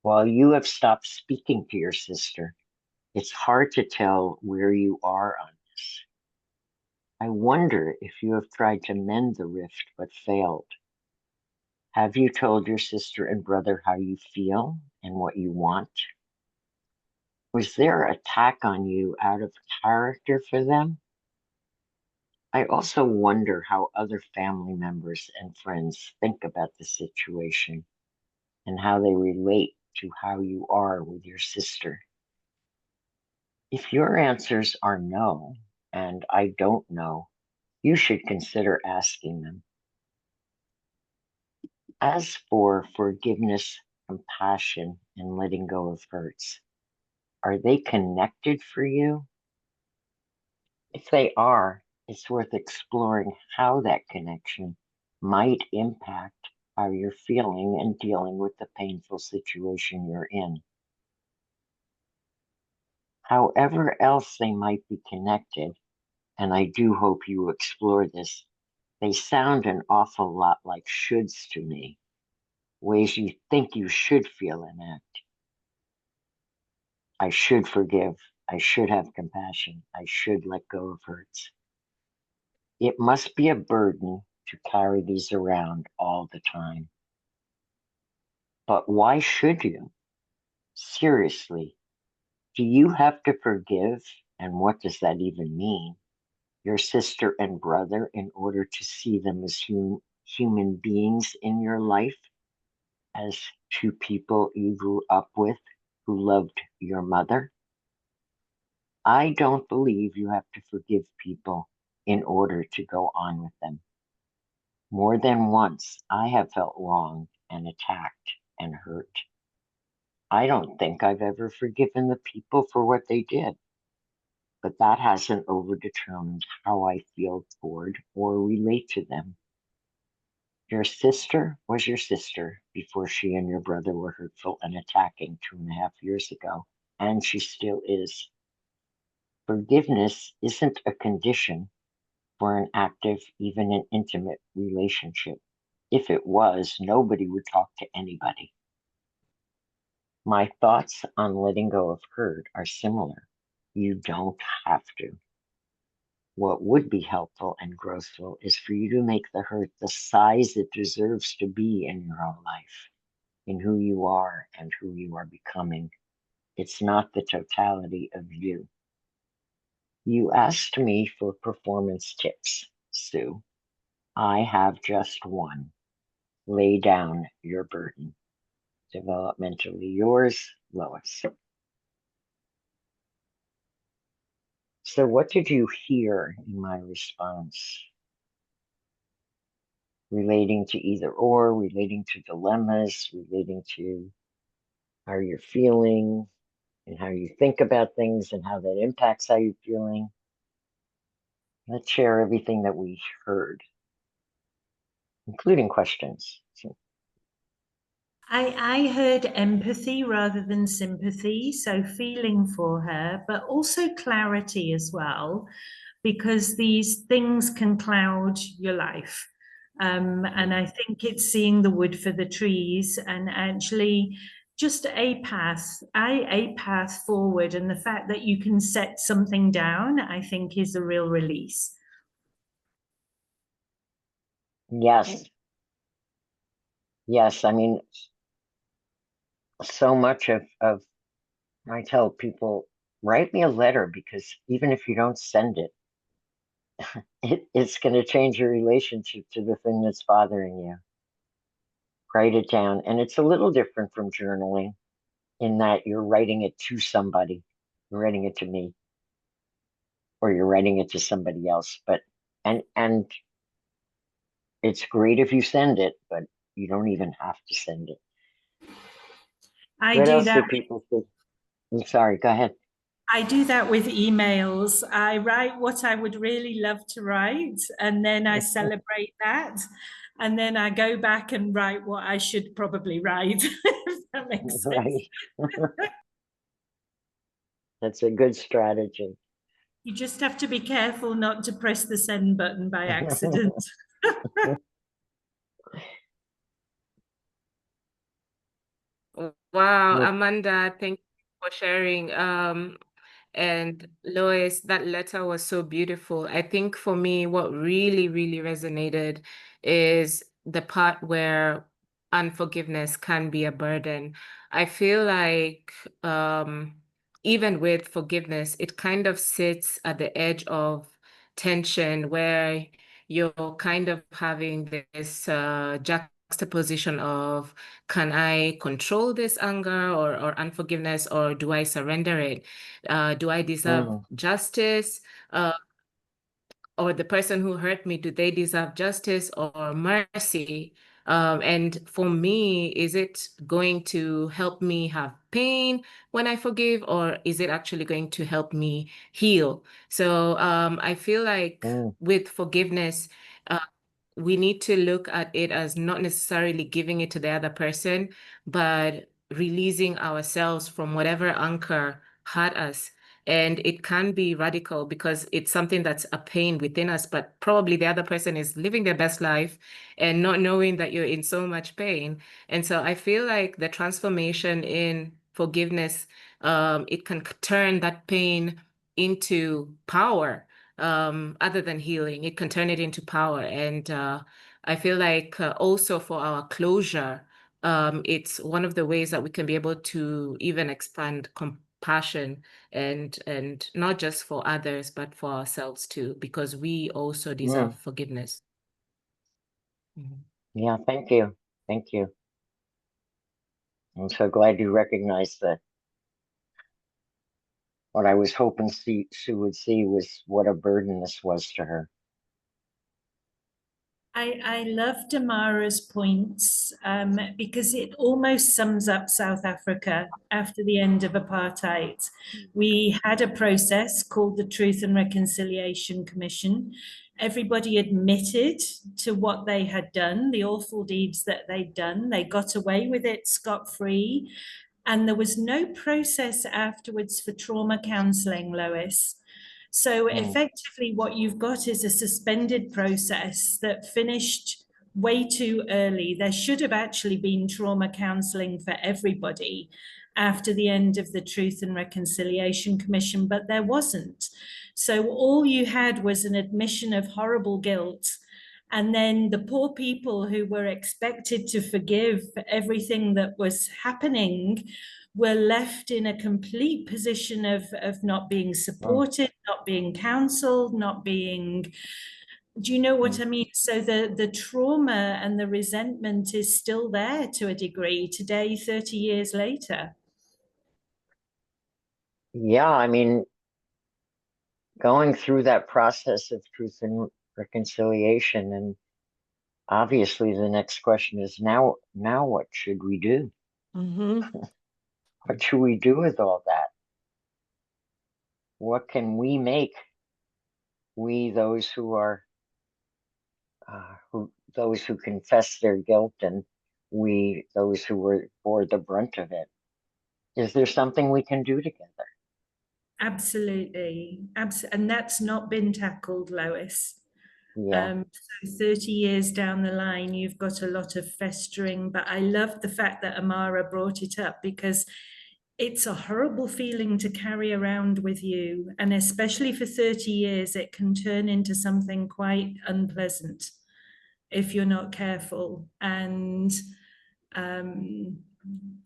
While you have stopped speaking to your sister, it's hard to tell where you are on this. I wonder if you have tried to mend the rift but failed. Have you told your sister and brother how you feel and what you want? Was their attack on you out of character for them? I also wonder how other family members and friends think about the situation and how they relate to how you are with your sister. If your answers are no, and I don't know, you should consider asking them. As for forgiveness, compassion, and letting go of hurts, are they connected for you? If they are, it's worth exploring how that connection might impact how you're feeling and dealing with the painful situation you're in. However else they might be connected, and I do hope you explore this, they sound an awful lot like shoulds to me, ways you think you should feel and act. I should forgive. I should have compassion. I should let go of hurts. It must be a burden to carry these around all the time. But why should you? Seriously, do you have to forgive? And what does that even mean? Your sister and brother in order to see them as human beings in your life, as two people you grew up with who loved your mother? I don't believe you have to forgive people in order to go on with them. More than once, I have felt wronged and attacked and hurt. I don't think I've ever forgiven the people for what they did, but that hasn't overdetermined how I feel toward or relate to them. Your sister was your sister before she and your brother were hurtful and attacking 2.5 years ago, and she still is. Forgiveness isn't a condition for an active, even an intimate relationship. If it was, nobody would talk to anybody. My thoughts on letting go of hurt are similar. You don't have to. What would be helpful and growthful is for you to make the hurt the size it deserves to be in your own life, in who you are and who you are becoming. It's not the totality of you. You asked me for performance tips, Sue. I have just one. Lay down your burden. Developmentally yours, Lois. So what did you hear in my response? Relating to either or, relating to dilemmas, relating to how you're feeling and how you think about things and how that impacts how you're feeling. Let's share everything that we heard, including questions. I heard empathy rather than sympathy, so feeling for her, but also clarity as well, because these things can cloud your life. And I think it's seeing the wood for the trees and actually just a path forward. And the fact that you can set something down, I think, is a real release. Yes. Yes, I mean, so much of I tell people, write me a letter, because even if you don't send it, it's going to change your relationship to the thing that's bothering you. Write it down. And it's a little different from journaling in that you're writing it to somebody. You're writing it to me, or you're writing it to somebody else. And it's great if you send it, but you don't even have to send it. I What do else that. do people think? I'm sorry, go ahead. I do that with emails. I write what I would really love to write, and then I celebrate that. And then I go back and write what I should probably write, if that makes sense. Right. That's a good strategy. You just have to be careful not to press the send button by accident. Wow, Well, Amanda, thank you for sharing. And Lois, that letter was so beautiful. I think for me, what really, really resonated is the part where unforgiveness can be a burden. I feel like even with forgiveness, it kind of sits at the edge of tension where you're kind of having this juxtaposition of, can I control this anger or unforgiveness, or do I surrender it? Do I deserve justice? Or the person who hurt me, do they deserve justice or mercy? And for me, is it going to help me have pain when I forgive, or is it actually going to help me heal? So I feel like with forgiveness, uh, we need to look at it as not necessarily giving it to the other person, but releasing ourselves from whatever anchor had us. And it can be radical because it's something that's a pain within us, but probably the other person is living their best life and not knowing that you're in so much pain. And so I feel like the transformation in forgiveness, it can turn that pain into power. Other than healing, it can turn it into power. And I feel like also for our closure, it's one of the ways that we can be able to even expand compassion and not just for others, but for ourselves too, because we also deserve forgiveness. Yeah, thank you. Thank you. I'm so glad you recognize that what I was hoping Sue would see was what a burden this was to her. I love Damara's points because it almost sums up South Africa after the end of apartheid. We had a process called the Truth and Reconciliation Commission. Everybody admitted to what they had done, the awful deeds that they'd done. They got away with it scot-free. And there was no process afterwards for trauma counselling, Lois. So effectively, what you've got is a suspended process that finished way too early. There should have actually been trauma counselling for everybody after the end of the Truth and Reconciliation Commission, but there wasn't. So all you had was an admission of horrible guilt. And then the poor people who were expected to forgive everything that was happening were left in a complete position of not being supported, not being counseled, not being, do you know what I mean? So the trauma and the resentment is still there to a degree today, 30 years later. Yeah, I mean, going through that process of truth and reconciliation, and obviously the next question is now what should we do? What should we do with all that? What can we make, we those who are those who confess their guilt, and we those who bore the brunt of it? Is there something we can do together? Absolutely. And that's not been tackled, Lois. Yeah. So 30 years down the line, you've got a lot of festering, but I love the fact that Amara brought it up because it's a horrible feeling to carry around with you. And especially for 30 years, it can turn into something quite unpleasant if you're not careful. And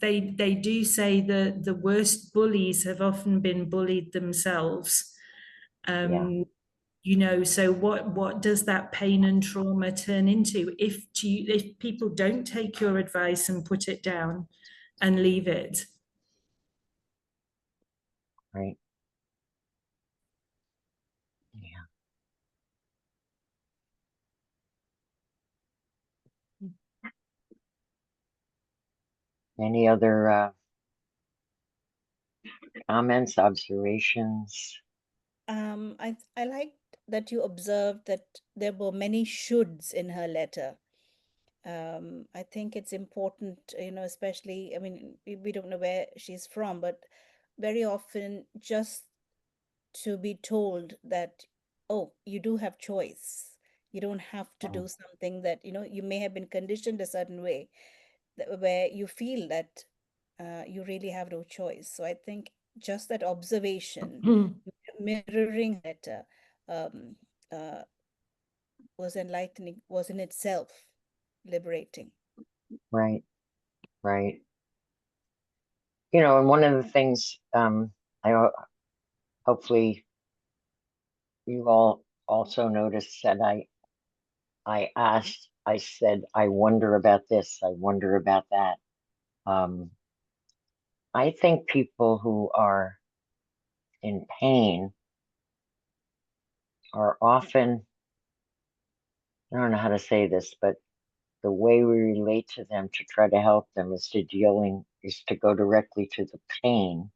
they do say that the worst bullies have often been bullied themselves. Yeah. You know, so what does that pain and trauma turn into if people don't take your advice and put it down and leave it? Right. Yeah. Any other comments, observations? I liked that you observed that there were many shoulds in her letter. I think it's important, especially, I mean, we don't know where she's from, but very often just to be told that, oh, you do have choice. You don't have to do something that, you may have been conditioned a certain way where you feel that you really have no choice. So I think just that observation, mirroring letter, um, uh, was enlightening, was in itself liberating. Right. Right. And one of the things I hopefully you all also noticed that I said, I wonder about this, I wonder about that. I think people who are in pain are often, I don't know how to say this, but the way we relate to them to try to help them is to go directly to the pain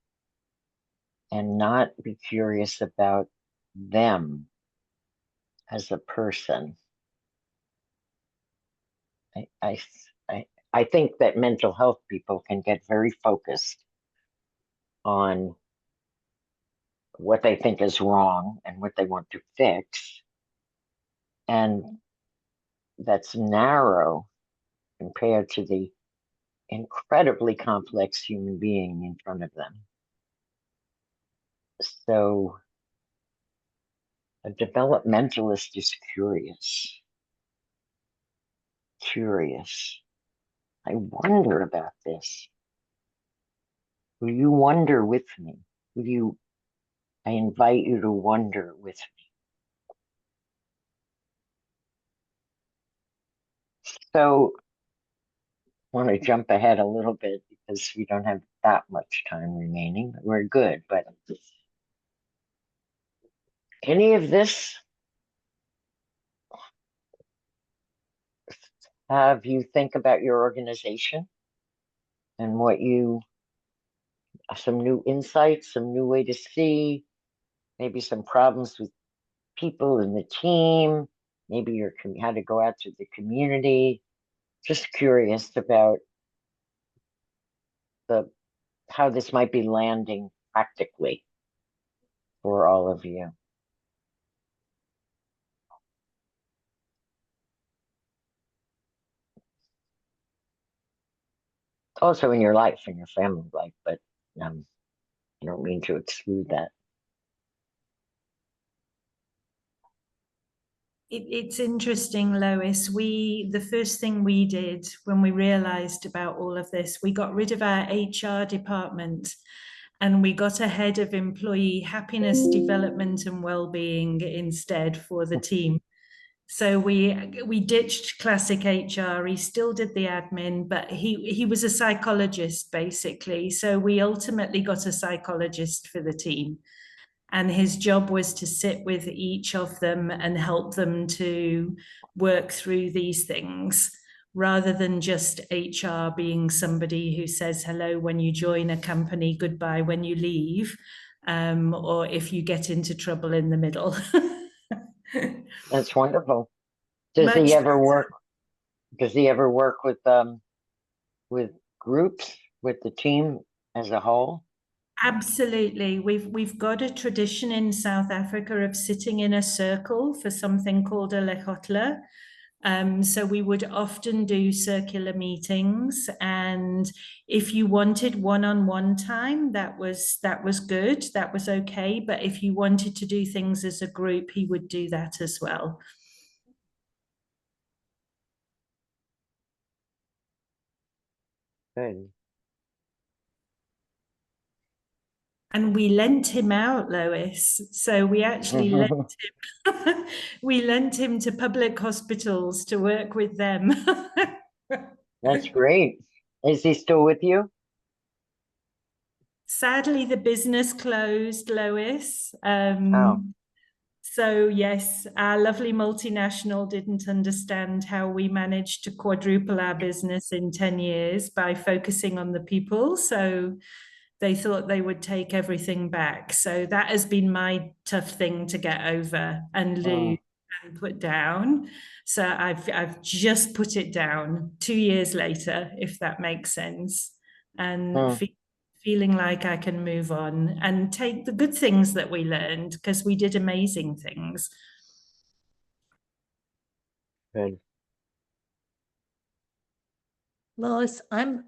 and not be curious about them as a person. I, I, I think that mental health people can get very focused on what they think is wrong and what they want to fix. And that's narrow compared to the incredibly complex human being in front of them. So a developmentalist is curious. Curious. I wonder about this. Will you wonder with me? I invite you to wonder with me. So I want to jump ahead a little bit because we don't have that much time remaining. We're good, but Any of this have you think about your organization and what you, some new insights, some new way to see, maybe some problems with people in the team, maybe your how to go out to the community. Just curious about the how this might be landing practically for all of you. Also in your life, in your family life, but I don't mean to exclude that. It's interesting, Lois. The first thing we did when we realized about all of this, we got rid of our HR department and we got a head of employee happiness, development, and well-being instead for the team. So we ditched classic HR. He still did the admin, but he was a psychologist basically. So we ultimately got a psychologist for the team. And his job was to sit with each of them and help them to work through these things rather than just HR being somebody who says hello when you join a company, goodbye when you leave, or if you get into trouble in the middle. That's wonderful. Does Much he ever work? Does he ever work with groups, with the team as a whole? Absolutely. We've got a tradition in South Africa of sitting in a circle for something called a lechotla. So we would often do circular meetings, and if you wanted one-on-one time, that was good, that was okay. But if you wanted to do things as a group, he would do that as well. Good. And we lent him out, Lois. So we actually lent him, we lent him to public hospitals to work with them. That's great. Is he still with you? Sadly, the business closed, Lois. Oh. So yes, our lovely multinational didn't understand how we managed to quadruple our business in 10 years by focusing on the people. So they thought they would take everything back. So that has been my tough thing to get over and lose and put down. So I've just put it down 2 years later, if that makes sense. And feeling like I can move on and take the good things that we learned because we did amazing things. Good. Lois, I'm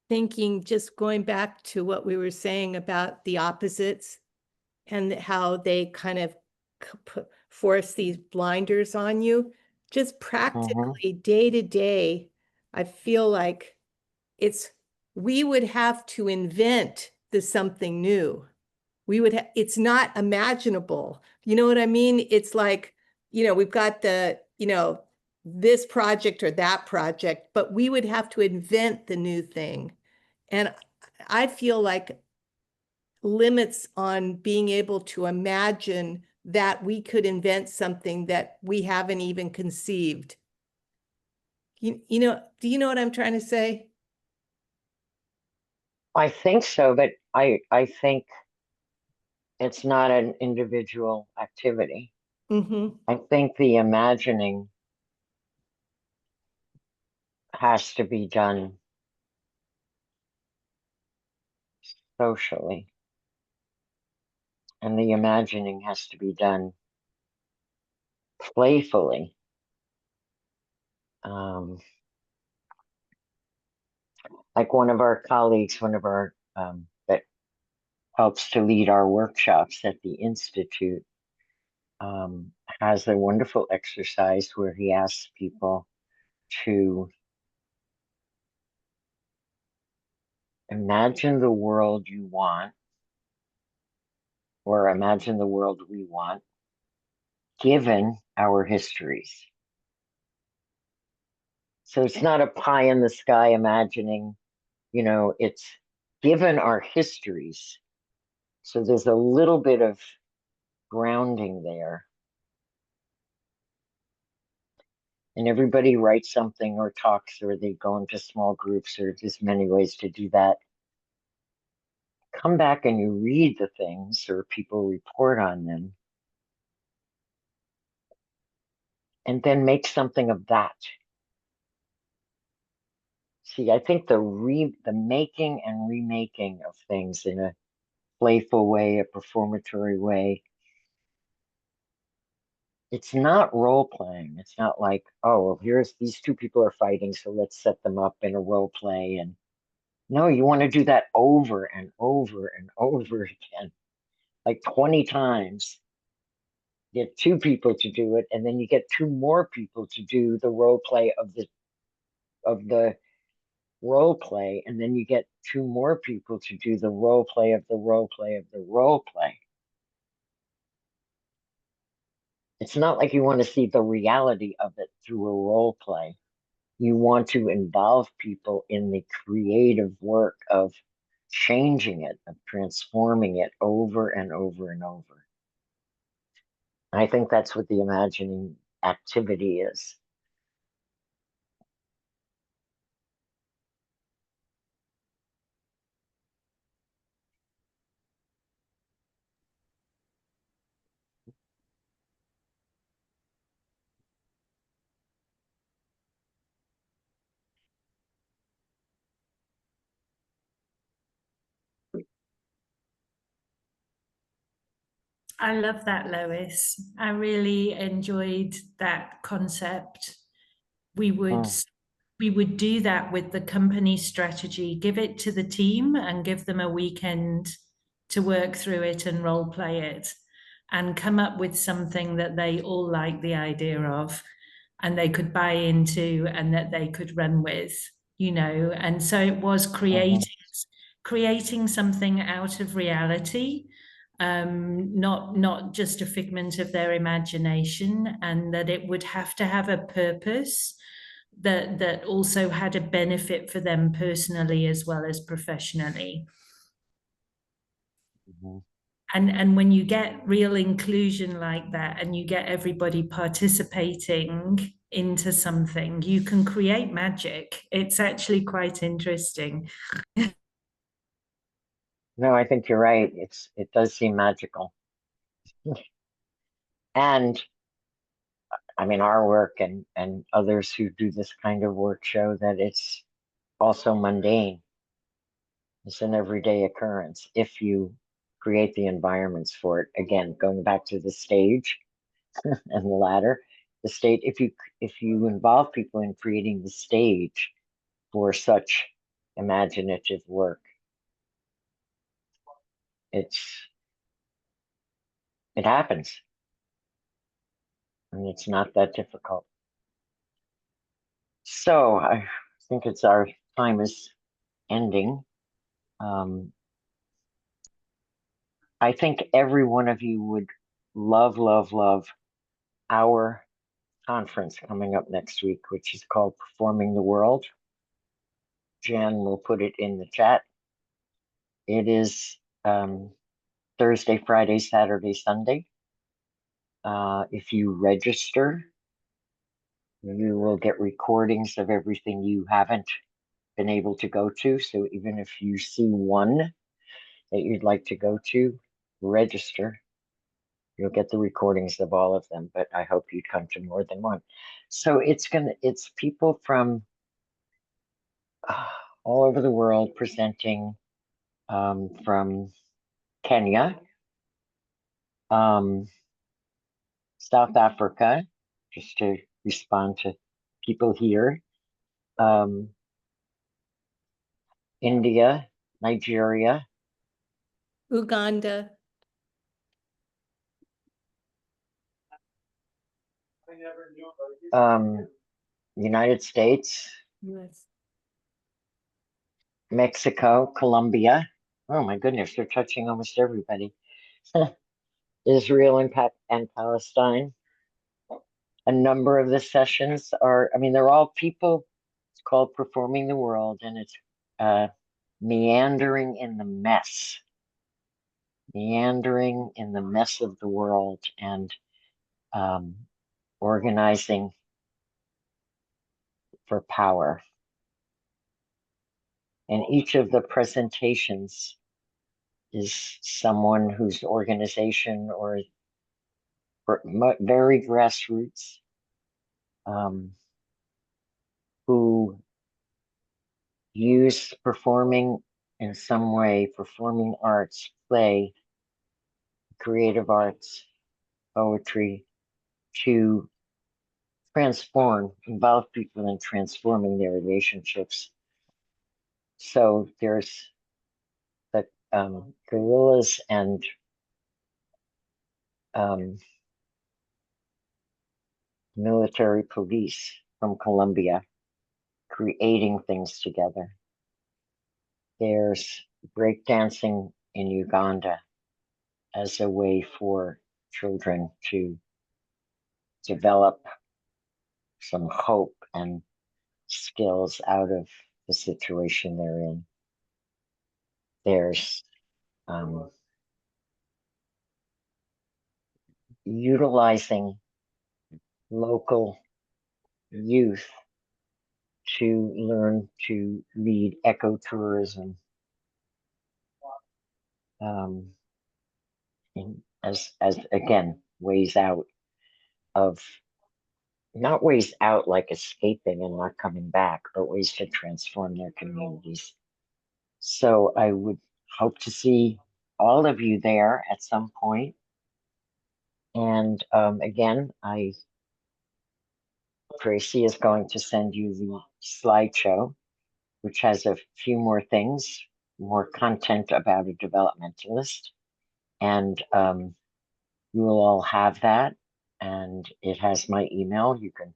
thinking, just going back to what we were saying about the opposites and how they kind of force these blinders on you. Just practically day to day, I feel like we would have to invent the something new. It's not imaginable. You know what I mean? It's like, we've got this project or that project, but we would have to invent the new thing. And I feel like limits on being able to imagine that we could invent something that we haven't even conceived. Do you know what I'm trying to say? I think so, but I think it's not an individual activity. I think the imagining has to be done socially, and the imagining has to be done playfully. Like one of our colleagues, that helps to lead our workshops at the Institute, has a wonderful exercise where he asks people to imagine the world you want, or imagine the world we want, given our histories. So it's not a pie in the sky imagining, it's given our histories. So there's a little bit of grounding there. And everybody writes something or talks, or they go into small groups, or there's many ways to do that. Come back and you read the things, or people report on them, and then make something of that. See, I think the making and remaking of things in a playful way, a performatory way, it's not role playing. It's not like, oh, well, here's these two people are fighting, so let's set them up in a role play. And no, you want to do that over and over and over again, like 20 times. Get two people to do it, and then you get two more people to do the role play of the role play, and then you get two more people to do the role play of the role play of the role play. It's not like you want to see the reality of it through a role play. You want to involve people in the creative work of changing it, of transforming it over and over and over. I think that's what the imagining activity is. I love that, Lois. I really enjoyed that concept. We would we would do that with the company strategy, give it to the team and give them a weekend to work through it and role play it and come up with something that they all like the idea of and they could buy into and that they could run with, you know. And so it was creating something out of reality, not just a figment of their imagination, and that it would have to have a purpose that also had a benefit for them personally as well as professionally. And when you get real inclusion like that and you get everybody participating into something, you can create magic. It's actually quite interesting. No, I think you're right. It does seem magical. And I mean, our work and others who do this kind of work show that it's also mundane. It's an everyday occurrence if you create the environments for it. Again, going back to the stage and the ladder, the stage, if you involve people in creating the stage for such imaginative work, it happens. And it's not that difficult. So I think it's our time is ending. I think every one of you would love, love, love our conference coming up next week, which is called Performing the World. Jan will put it in the chat. It is Thursday, Friday, Saturday, Sunday. If you register, you will get recordings of everything you haven't been able to go to. So even if you see one that you'd like to go to, register. You'll get the recordings of all of them, but I hope you'd come to more than one. So it's people from all over the world presenting, from Kenya, South Africa, just to respond to people here, India, Nigeria, Uganda. United States, Yes. Mexico, Colombia. Oh my goodness, they're touching almost everybody. Israel and Palestine. A number of the sessions are, I mean, they're all people. It's called Performing the World, and it's meandering in the mess. meandering in the mess of the world and organizing for power. And each of the presentations is someone whose organization or very grassroots, who use performing in some way, performing arts, play, creative arts, poetry, to involve people in transforming their relationships. So there's the guerrillas and military police from Colombia creating things together. There's breakdancing in Uganda as a way for children to develop some hope and skills out of the situation they're in. There's utilizing local youth to learn to lead ecotourism as again ways out of, not ways out like escaping and not coming back, but ways to transform their communities. So I would hope to see all of you there at some point. And again, Tracy is going to send you the slideshow, which has a few more things, more content about a developmentalist. And you will all have that. And it has my email. You can,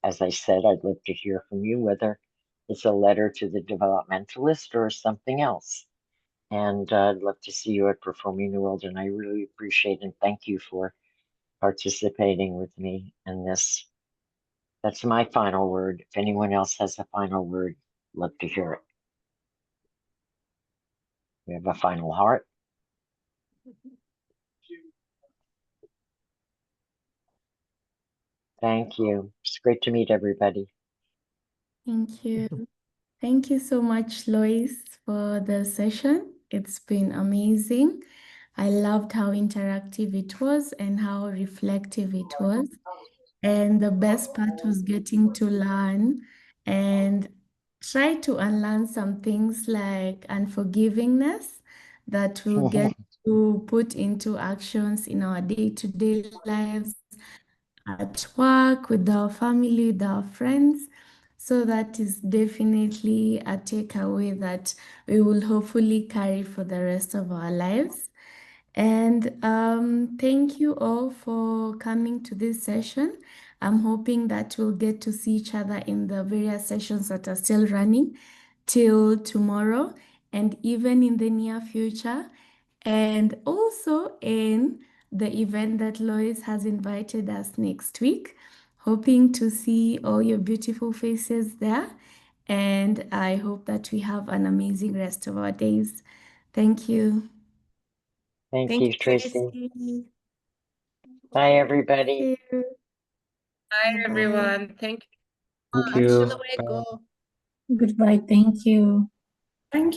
as I said, I'd love to hear from you, whether it's a letter to the developmentalist or something else. And I'd love to see you at Performing the World. And I really appreciate and thank you for participating with me in this. That's my final word. If anyone else has a final word, love to hear it. We have a final heart. Thank you. It's great to meet everybody. Thank you. Thank you so much, Lois, for the session. It's been amazing. I loved how interactive it was and how reflective it was. And the best part was getting to learn and try to unlearn some things like unforgivingness that we'll get to put into actions in our day-to-day lives, at work, with our family, with our friends. So that is definitely a takeaway that we will hopefully carry for the rest of our lives. And thank you all for coming to this session. I'm hoping that we'll get to see each other in the various sessions that are still running till tomorrow and even in the near future. And also in the event that Lois has invited us next week. Hoping to see all your beautiful faces there. And I hope that we have an amazing rest of our days. Thank you. Thank you, Tracy. Tracy. Bye, everybody. Thank you. Bye, Bye-bye. everyone. Thank you. Thank you. Bye. Goodbye. Thank you. Thank